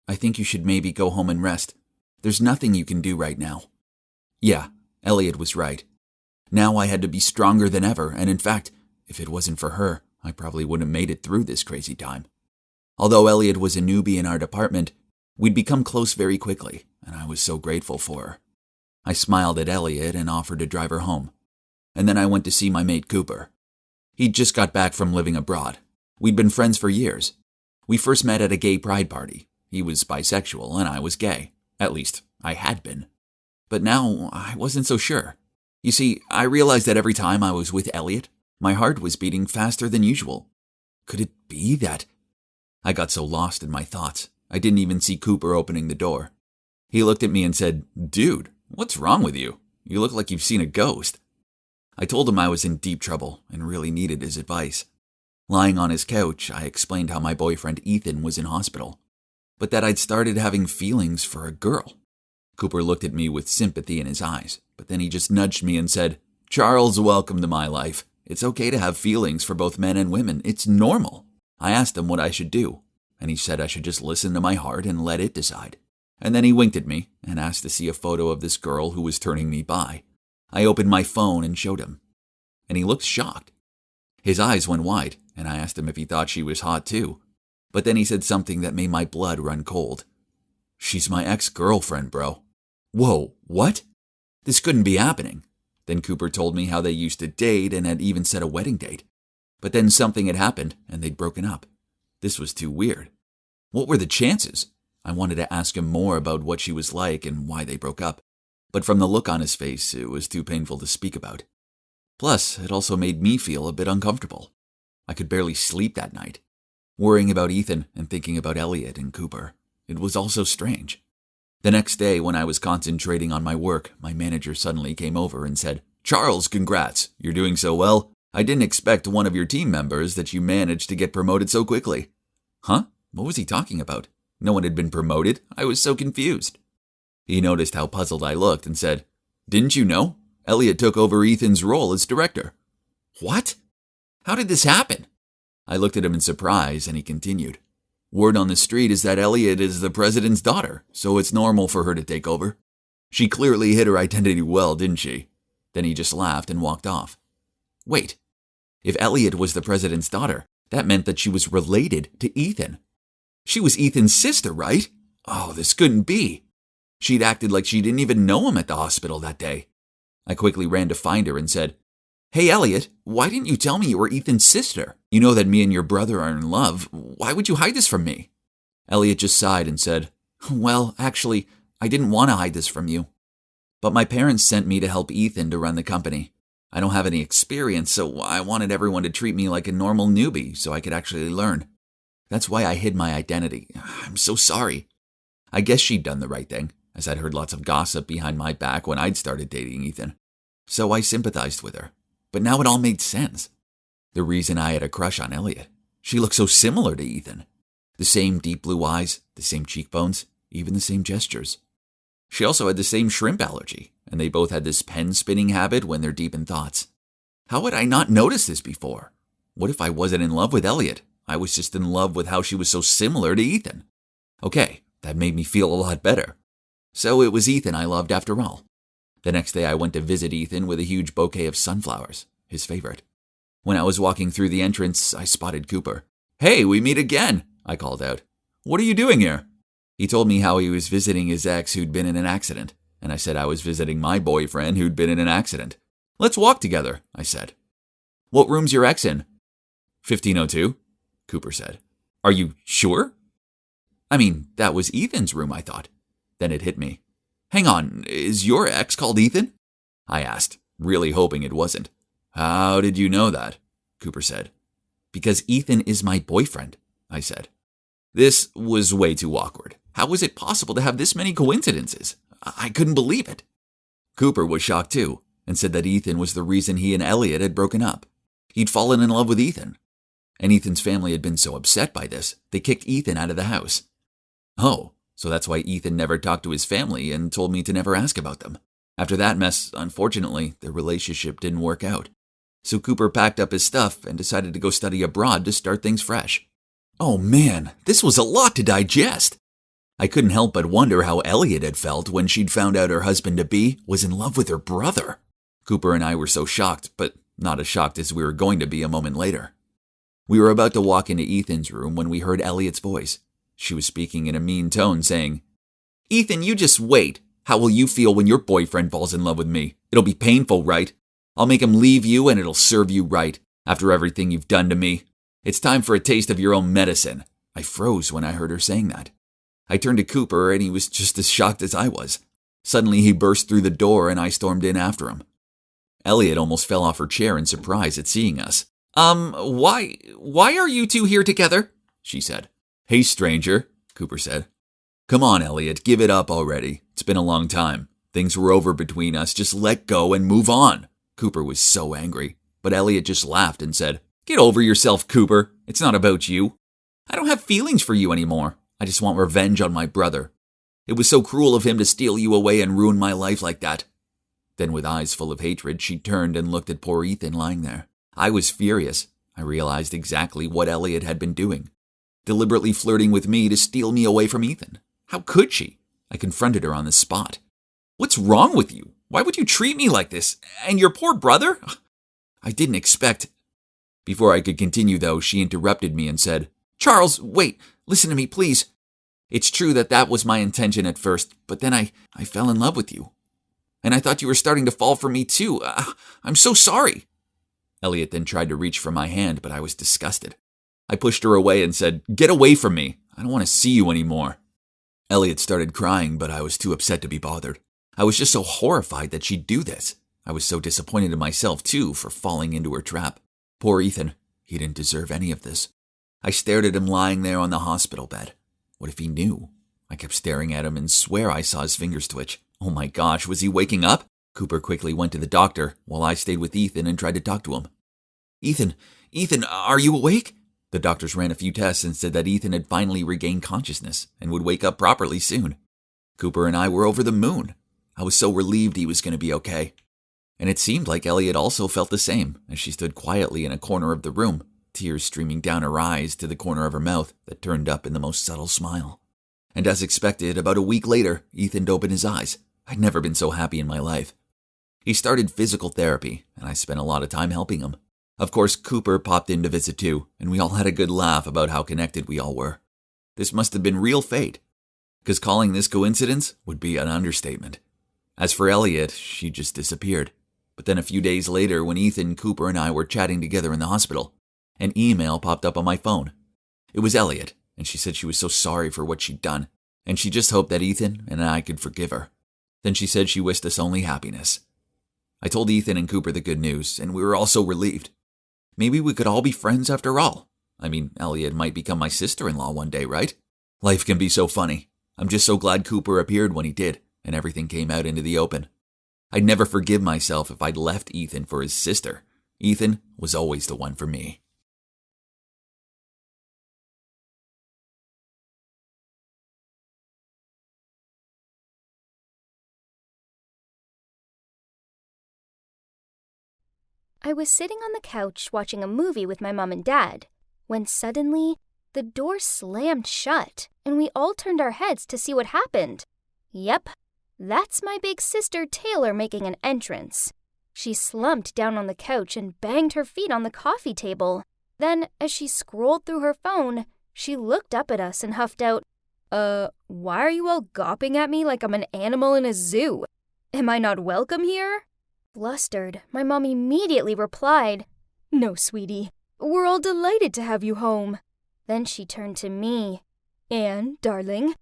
I think you should maybe go home and rest. There's nothing you can do right now. Yeah, Elliot was right. Now I had to be stronger than ever, and in fact, if it wasn't for her, I probably wouldn't have made it through this crazy time. Although Elliot was a newbie in our department, we'd become close very quickly, and I was so grateful for her. I smiled at Elliot and offered to drive her home. And then I went to see my mate Cooper. He'd just got back from living abroad. We'd been friends for years. We first met at a gay pride party. He was bisexual and I was gay. At least, I had been. But now I wasn't so sure. You see, I realized that every time I was with Elliot, my heart was beating faster than usual. Could it be that? I got so lost in my thoughts, I didn't even see Cooper opening the door. He looked at me and said, "Dude, what's wrong with you? You look like you've seen a ghost." I told him I was in deep trouble and really needed his advice. Lying on his couch, I explained how my boyfriend Ethan was in hospital, but that I'd started having feelings for a girl. Cooper looked at me with sympathy in his eyes, but then he just nudged me and said, "Charles, welcome to my life. It's okay to have feelings for both men and women. It's normal." I asked him what I should do, and he said I should just listen to my heart and let it decide. And then he winked at me and asked to see a photo of this girl who was turning me by. I opened my phone and showed him, and he looked shocked. His eyes went wide, and I asked him if he thought she was hot too. But then he said something that made my blood run cold. "She's my ex-girlfriend, bro." Whoa, what? This couldn't be happening. Then Cooper told me how they used to date and had even set a wedding date. But then something had happened and they'd broken up. This was too weird. What were the chances? I wanted to ask him more about what she was like and why they broke up. But from the look on his face, it was too painful to speak about. Plus, it also made me feel a bit uncomfortable. I could barely sleep that night, worrying about Ethan and thinking about Elliot and Cooper. It was all so strange. The next day, when I was concentrating on my work, my manager suddenly came over and said, "Charles, congrats. You're doing so well. I didn't expect one of your team members that you managed to get promoted so quickly." Huh? What was he talking about? No one had been promoted. I was so confused. He noticed how puzzled I looked and said, "Didn't you know? Elliot took over Ethan's role as director." What? How did this happen? I looked at him in surprise and he continued, "Word on the street is that Elliot is the president's daughter, so it's normal for her to take over. She clearly hid her identity well, didn't she?" Then he just laughed and walked off. Wait, if Elliot was the president's daughter, that meant that she was related to Ethan. She was Ethan's sister, right? Oh, this couldn't be. She'd acted like she didn't even know him at the hospital that day. I quickly ran to find her and said, "Hey, Elliot, why didn't you tell me you were Ethan's sister? You know that me and your brother are in love. Why would you hide this from me?" Elliot just sighed and said, "Well, actually, I didn't want to hide this from you. But my parents sent me to help Ethan to run the company. I don't have any experience, so I wanted everyone to treat me like a normal newbie so I could actually learn. That's why I hid my identity. I'm so sorry." I guess she'd done the right thing, as I'd heard lots of gossip behind my back when I'd started dating Ethan. So I sympathized with her. But now it all made sense. The reason I had a crush on Elliot. She looked so similar to Ethan. The same deep blue eyes, the same cheekbones, even the same gestures. She also had the same shrimp allergy, and they both had this pen spinning habit when they're deep in thoughts. How had I not noticed this before? What if I wasn't in love with Elliot? I was just in love with how she was so similar to Ethan. Okay, that made me feel a lot better. So it was Ethan I loved after all. The next day I went to visit Ethan with a huge bouquet of sunflowers, his favorite. When I was walking through the entrance, I spotted Cooper. "Hey, we meet again," I called out. "What are you doing here?" He told me how he was visiting his ex who'd been in an accident, and I said I was visiting my boyfriend who'd been in an accident. "Let's walk together," I said. "What room's your ex in?" 1502, Cooper said. "Are you sure?" I mean, that was Ethan's room, I thought. Then it hit me. "Hang on, is your ex called Ethan?" I asked, really hoping it wasn't. "How did you know that?" Cooper said. "Because Ethan is my boyfriend," I said. This was way too awkward. How was it possible to have this many coincidences? I couldn't believe it. Cooper was shocked too, and said that Ethan was the reason he and Elliot had broken up. He'd fallen in love with Ethan. And Ethan's family had been so upset by this, they kicked Ethan out of the house. Oh, so that's why Ethan never talked to his family and told me to never ask about them. After that mess, unfortunately, their relationship didn't work out. So Cooper packed up his stuff and decided to go study abroad to start things fresh. Oh man, this was a lot to digest. I couldn't help but wonder how Elliot had felt when she'd found out her husband-to-be was in love with her brother. Cooper and I were so shocked, but not as shocked as we were going to be a moment later. We were about to walk into Ethan's room when we heard Elliot's voice. She was speaking in a mean tone, saying, "Ethan, you just wait. How will you feel when your boyfriend falls in love with me? It'll be painful, right? I'll make him leave you and it'll serve you right, after everything you've done to me. It's time for a taste of your own medicine." I froze when I heard her saying that. I turned to Cooper and he was just as shocked as I was. Suddenly he burst through the door and I stormed in after him. Elliot almost fell off her chair in surprise at seeing us. Why are you two here together? She said. Hey, stranger, Cooper said. Come on, Elliot, give it up already. It's been a long time. Things were over between us. Just let go and move on. Cooper was so angry, but Elliot just laughed and said, Get over yourself, Cooper. It's not about you. I don't have feelings for you anymore. I just want revenge on my brother. It was so cruel of him to steal you away and ruin my life like that. Then with eyes full of hatred, she turned and looked at poor Ethan lying there. I was furious. I realized exactly what Elliot had been doing. Deliberately flirting with me to steal me away from Ethan. How could she? I confronted her on the spot. What's wrong with you? Why would you treat me like this? And your poor brother? I didn't expect... Before I could continue, though, she interrupted me and said, Charles, wait, listen to me, please. It's true that was my intention at first, but then I fell in love with you. And I thought you were starting to fall for me too. I'm so sorry. Elliot then tried to reach for my hand, but I was disgusted. I pushed her away and said, Get away from me. I don't want to see you anymore. Elliot started crying, but I was too upset to be bothered. I was just so horrified that she'd do this. I was so disappointed in myself, too, for falling into her trap. Poor Ethan. He didn't deserve any of this. I stared at him lying there on the hospital bed. What if he knew? I kept staring at him and swear I saw his fingers twitch. Oh my gosh, was he waking up? Cooper quickly went to the doctor while I stayed with Ethan and tried to talk to him. Ethan, are you awake? The doctors ran a few tests and said that Ethan had finally regained consciousness and would wake up properly soon. Cooper and I were over the moon. I was so relieved he was going to be okay. And it seemed like Elliot also felt the same as she stood quietly in a corner of the room, tears streaming down her eyes to the corner of her mouth that turned up in the most subtle smile. And as expected, about a week later, Ethan opened his eyes. I'd never been so happy in my life. He started physical therapy, and I spent a lot of time helping him. Of course, Cooper popped in to visit too, and we all had a good laugh about how connected we all were. This must have been real fate, because calling this coincidence would be an understatement. As for Elliot, she just disappeared. But then a few days later, when Ethan, Cooper, and I were chatting together in the hospital, an email popped up on my phone. It was Elliot, and she said she was so sorry for what she'd done, and she just hoped that Ethan and I could forgive her. Then she said she wished us only happiness. I told Ethan and Cooper the good news, and we were all so relieved. Maybe we could all be friends after all. I mean, Elliot might become my sister-in-law one day, right? Life can be so funny. I'm just so glad Cooper appeared when he did, and everything came out into the open. I'd never forgive myself if I'd left Ethan for his sister. Ethan was always the one for me. I was sitting on the couch watching a movie with my mom and dad, when suddenly the door slammed shut and we all turned our heads to see what happened. Yep, that's my big sister Taylor making an entrance. She slumped down on the couch and banged her feet on the coffee table. Then, as she scrolled through her phone, she looked up at us and huffed out, why are you all gawping at me like I'm an animal in a zoo? Am I not welcome here? Flustered, my mom immediately replied, No, sweetie, we're all delighted to have you home. Then she turned to me. Anne, darling,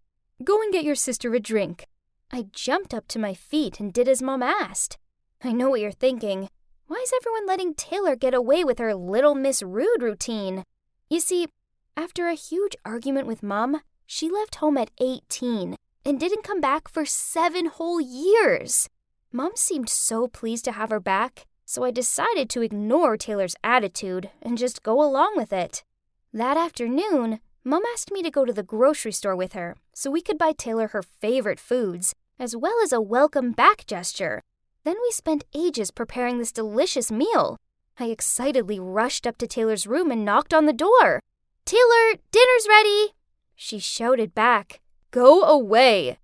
go and get your sister a drink. I jumped up to my feet and did as Mom asked. I know what you're thinking. Why is everyone letting Taylor get away with her Little Miss Rude routine? You see, after a huge argument with Mom, she left home at 18 and didn't come back for 7 whole years. Mom seemed so pleased to have her back, so I decided to ignore Taylor's attitude and just go along with it. That afternoon, Mom asked me to go to the grocery store with her so we could buy Taylor her favorite foods, as well as a welcome back gesture. Then we spent ages preparing this delicious meal. I excitedly rushed up to Taylor's room and knocked on the door. Taylor, dinner's ready! She shouted back. Go away!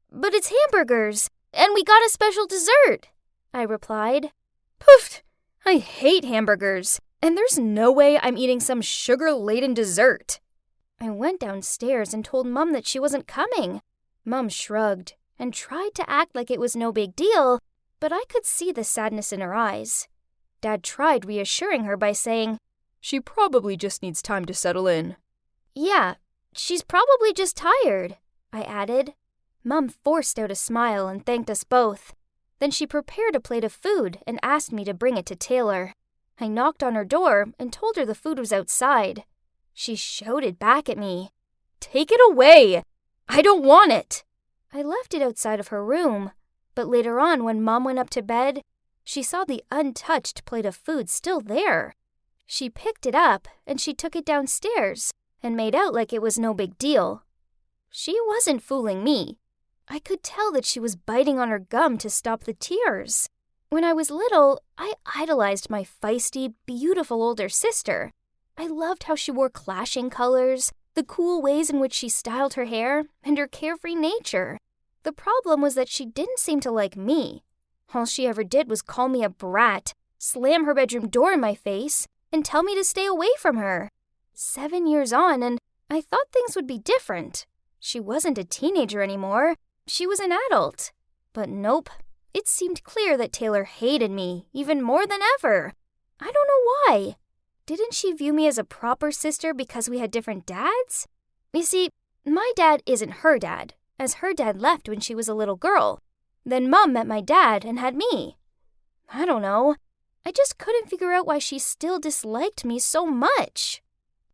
But it's hamburgers, and we got a special dessert, I replied. Poof! I hate hamburgers, and there's no way I'm eating some sugar-laden dessert. I went downstairs and told Mom that she wasn't coming. Mom shrugged and tried to act like it was no big deal, but I could see the sadness in her eyes. Dad tried reassuring her by saying, She probably just needs time to settle in. Yeah, she's probably just tired, I added. Mom forced out a smile and thanked us both. Then she prepared a plate of food and asked me to bring it to Taylor. I knocked on her door and told her the food was outside. She shouted back at me, "Take it away! I don't want it!" I left it outside of her room, but later on when Mom went up to bed, she saw the untouched plate of food still there. She picked it up and she took it downstairs and made out like it was no big deal. She wasn't fooling me. I could tell that she was biting on her gum to stop the tears. When I was little, I idolized my feisty, beautiful older sister. I loved how she wore clashing colors, the cool ways in which she styled her hair, and her carefree nature. The problem was that she didn't seem to like me. All she ever did was call me a brat, slam her bedroom door in my face, and tell me to stay away from her. 7 years on, and I thought things would be different. She wasn't a teenager anymore. She was an adult. But nope, it seemed clear that Taylor hated me even more than ever. I don't know why. Didn't she view me as a proper sister because we had different dads? You see, my dad isn't her dad, as her dad left when she was a little girl. Then Mom met my dad and had me. I don't know. I just couldn't figure out why she still disliked me so much.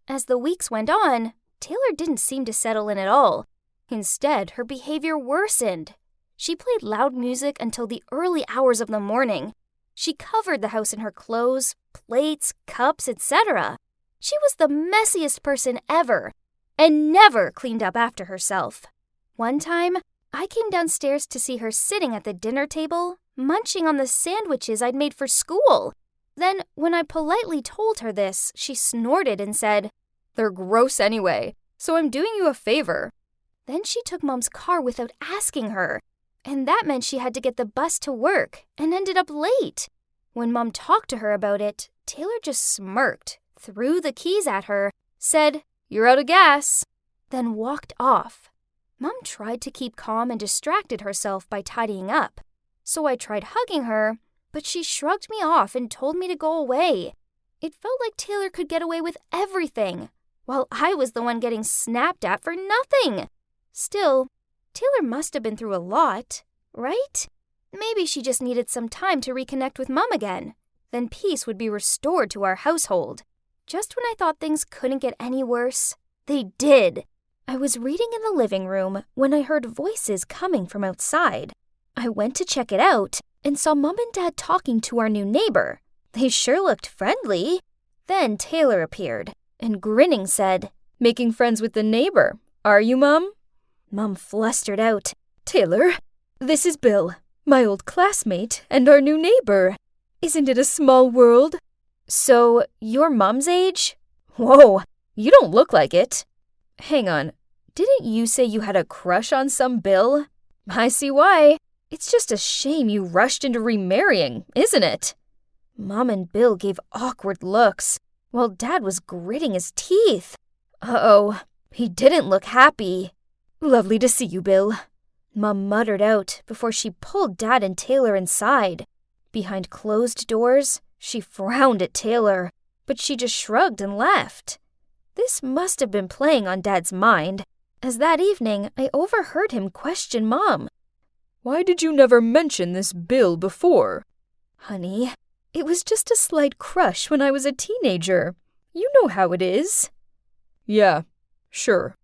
As the weeks went on, Taylor didn't seem to settle in at all. Instead, her behavior worsened. She played loud music until the early hours of the morning. She covered the house in her clothes, plates, cups, etc. She was the messiest person ever, and never cleaned up after herself. One time, I came downstairs to see her sitting at the dinner table, munching on the sandwiches I'd made for school. Then, when I politely told her this, she snorted and said, "They're gross anyway, so I'm doing you a favor." Then she took Mom's car without asking her, and that meant she had to get the bus to work and ended up late. When Mom talked to her about it, Taylor just smirked, threw the keys at her, said, "You're out of gas," then walked off. Mom tried to keep calm and distracted herself by tidying up. So I tried hugging her, but she shrugged me off and told me to go away. It felt like Taylor could get away with everything, while I was the one getting snapped at for nothing. Still, Taylor must have been through a lot, right? Maybe she just needed some time to reconnect with Mom again. Then peace would be restored to our household. Just when I thought things couldn't get any worse, they did. I was reading in the living room when I heard voices coming from outside. I went to check it out and saw Mom and Dad talking to our new neighbor. They sure looked friendly. Then Taylor appeared and grinning said, "Making friends with the neighbor, are you, Mom?" Mom flustered out, "Taylor, this is Bill, my old classmate and our new neighbor. Isn't it a small world?" "So, you're Mom's age?" "Whoa, you don't look like it." "Hang on, didn't you say you had a crush on some Bill?" "I see why. It's just a shame you rushed into remarrying, isn't it?" Mom and Bill gave awkward looks, while Dad was gritting his teeth. Uh-oh, he didn't look happy. "Lovely to see you, Bill," Mom muttered out before she pulled Dad and Taylor inside. Behind closed doors, she frowned at Taylor, but she just shrugged and left. This must have been playing on Dad's mind, as that evening I overheard him question Mom. "Why did you never mention this Bill before?" "Honey, it was just a slight crush when I was a teenager. You know how it is." "Yeah, sure."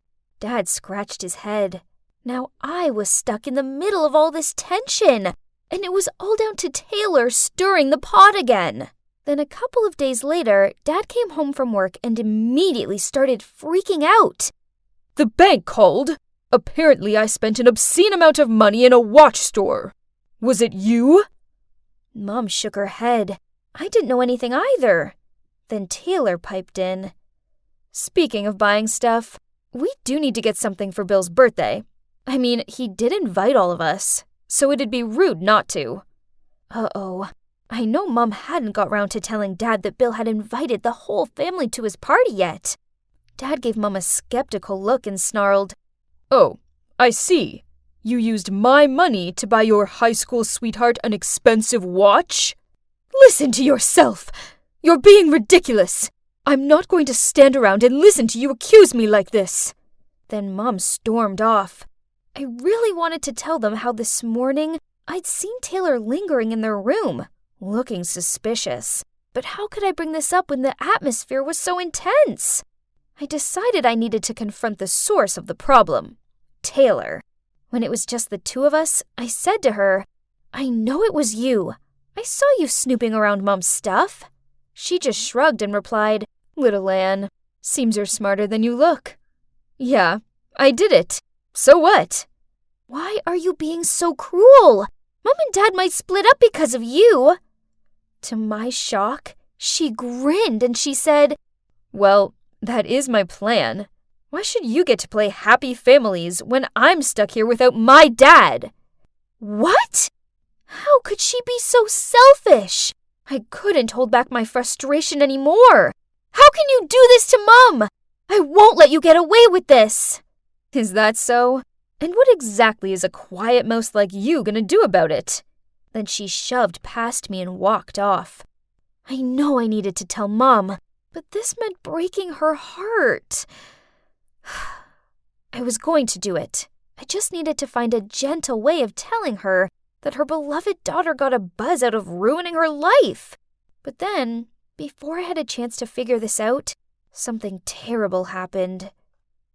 Dad scratched his head. Now I was stuck in the middle of all this tension, and it was all down to Taylor stirring the pot again. Then a couple of days later, Dad came home from work and immediately started freaking out. "The bank called. Apparently I spent an obscene amount of money in a watch store. Was it you?" Mom shook her head. I didn't know anything either. Then Taylor piped in. "Speaking of buying stuff, we do need to get something for Bill's birthday. I mean, he did invite all of us, so it'd be rude not to." Uh-oh. I know Mom hadn't got round to telling Dad that Bill had invited the whole family to his party yet. Dad gave Mom a skeptical look and snarled, "Oh, I see. You used my money to buy your high school sweetheart an expensive watch? Listen to yourself! You're being ridiculous! I'm not going to stand around and listen to you accuse me like this." Then Mom stormed off. I really wanted to tell them how this morning I'd seen Taylor lingering in their room, looking suspicious. But how could I bring this up when the atmosphere was so intense? I decided I needed to confront the source of the problem, Taylor. When it was just the two of us, I said to her, "I know it was you. I saw you snooping around Mom's stuff." She just shrugged and replied, "Little Anne, seems you're smarter than you look." "Yeah, I did it. So what?" "Why are you being so cruel? Mom and Dad might split up because of you." To my shock, she grinned and she said, "Well, that is my plan. Why should you get to play happy families when I'm stuck here without my dad?" What? How could she be so selfish? I couldn't hold back my frustration anymore. How can you do this to Mom? I won't let you get away with this. Is that so? And what exactly is a quiet mouse like you gonna do about it? Then she shoved past me and walked off. I know I needed to tell Mom, but this meant breaking her heart. I was going to do it. I just needed to find a gentle way of telling her that her beloved daughter got a buzz out of ruining her life. But then, before I had a chance to figure this out, something terrible happened.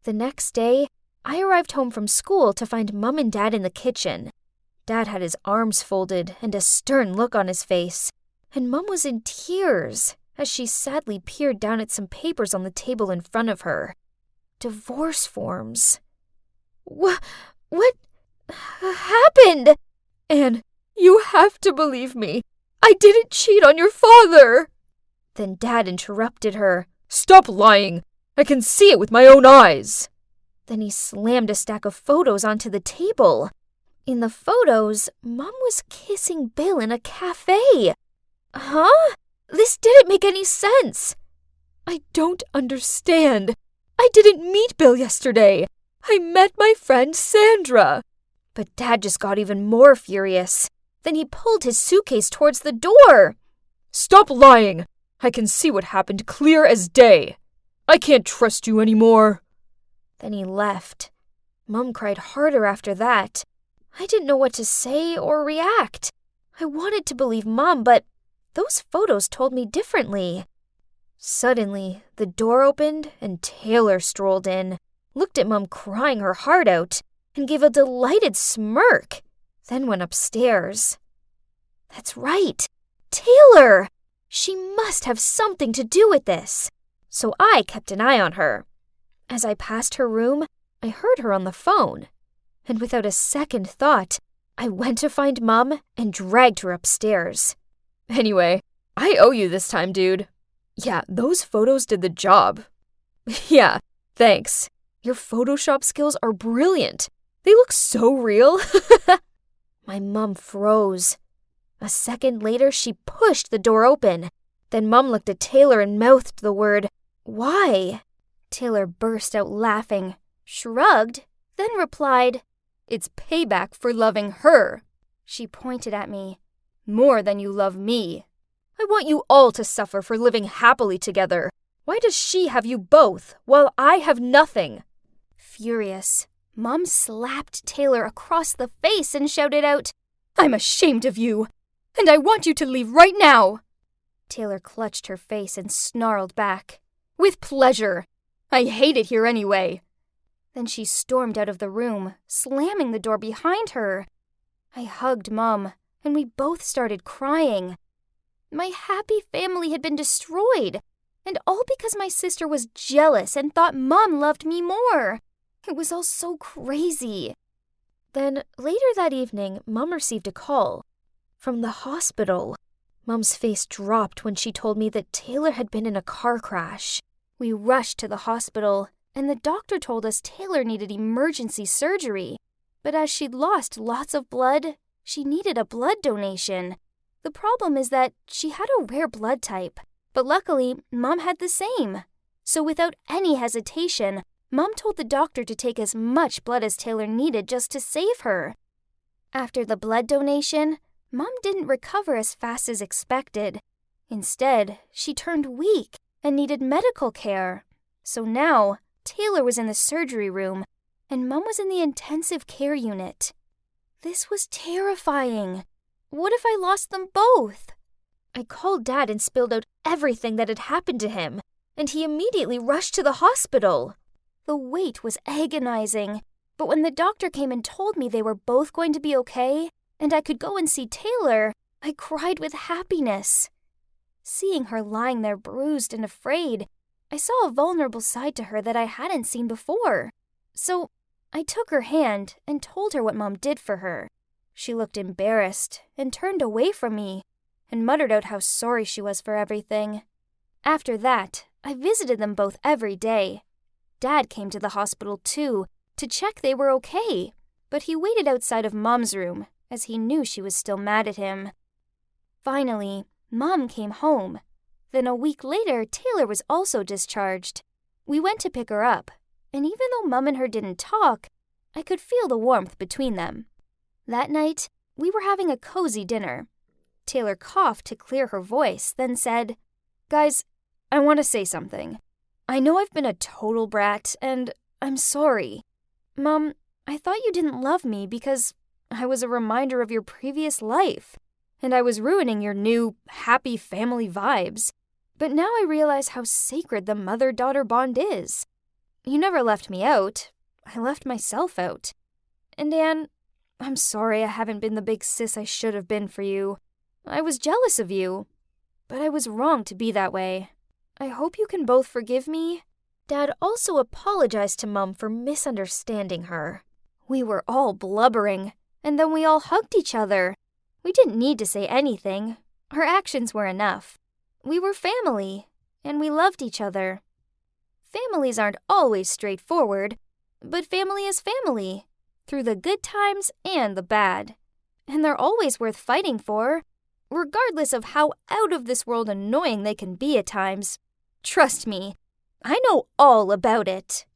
The next day, I arrived home from school to find Mom and Dad in the kitchen. Dad had his arms folded and a stern look on his face, and Mom was in tears as she sadly peered down at some papers on the table in front of her. Divorce forms. What happened? Anne, you have to believe me. I didn't cheat on your father. Then Dad interrupted her. Stop lying. I can see it with my own eyes. Then he slammed a stack of photos onto the table. In the photos, Mom was kissing Bill in a cafe. Huh? This didn't make any sense. I don't understand. I didn't meet Bill yesterday. I met my friend Sandra. But Dad just got even more furious. Then he pulled his suitcase towards the door. Stop lying. I can see what happened clear as day. I can't trust you anymore. Then he left. Mom cried harder after that. I didn't know what to say or react. I wanted to believe Mom, but those photos told me differently. Suddenly, the door opened and Taylor strolled in, looked at Mom crying her heart out, and gave a delighted smirk, then went upstairs. That's right, Taylor! She must have something to do with this. So I kept an eye on her. As I passed her room, I heard her on the phone. And without a second thought, I went to find Mom and dragged her upstairs. Anyway, I owe you this time, dude. Yeah, those photos did the job. Yeah, thanks. Your Photoshop skills are brilliant. They look so real. My mom froze. A second later, she pushed the door open. Then Mom looked at Taylor and mouthed the word, "Why?" Taylor burst out laughing, shrugged, then replied, "It's payback for loving her." She pointed at me. "More than you love me. I want you all to suffer for living happily together. Why does she have you both while I have nothing?" Furious, Mom slapped Taylor across the face and shouted out, "I'm ashamed of you, and I want you to leave right now." Taylor clutched her face and snarled back, "With pleasure. I hate it here anyway." Then she stormed out of the room, slamming the door behind her. I hugged Mom, and we both started crying. My happy family had been destroyed, and all because my sister was jealous and thought Mom loved me more. It was all so crazy. Then, later that evening, Mom received a call from the hospital. Mom's face dropped when she told me that Taylor had been in a car crash. We rushed to the hospital, and the doctor told us Taylor needed emergency surgery. But as she'd lost lots of blood, she needed a blood donation. The problem is that she had a rare blood type, but luckily, Mom had the same. So without any hesitation, Mom told the doctor to take as much blood as Taylor needed just to save her. After the blood donation, Mom didn't recover as fast as expected. Instead, she turned weak and needed medical care. So now, Taylor was in the surgery room, and Mom was in the intensive care unit. This was terrifying. What if I lost them both? I called Dad and spilled out everything that had happened to him, and he immediately rushed to the hospital. The wait was agonizing, but when the doctor came and told me they were both going to be okay, and I could go and see Taylor, I cried with happiness. Seeing her lying there bruised and afraid, I saw a vulnerable side to her that I hadn't seen before. So I took her hand and told her what Mom did for her. She looked embarrassed and turned away from me and muttered out how sorry she was for everything. After that, I visited them both every day. Dad came to the hospital too to check they were okay, but he waited outside of Mom's room as he knew she was still mad at him. Finally, Mom came home. Then a week later, Taylor was also discharged. We went to pick her up, and even though Mom and her didn't talk, I could feel the warmth between them. That night, we were having a cozy dinner. Taylor coughed to clear her voice, then said, "Guys, I want to say something. I know I've been a total brat, and I'm sorry. Mom, I thought you didn't love me because I was a reminder of your previous life, and I was ruining your new, happy family vibes. But now I realize how sacred the mother-daughter bond is. You never left me out. I left myself out. And Anne, I'm sorry I haven't been the big sis I should have been for you. I was jealous of you, but I was wrong to be that way. I hope you can both forgive me." Dad also apologized to Mom for misunderstanding her. We were all blubbering, and then we all hugged each other. We didn't need to say anything. Our actions were enough. We were family, and we loved each other. Families aren't always straightforward, but family is family, through the good times and the bad. And they're always worth fighting for, regardless of how out of this world annoying they can be at times. Trust me, I know all about it.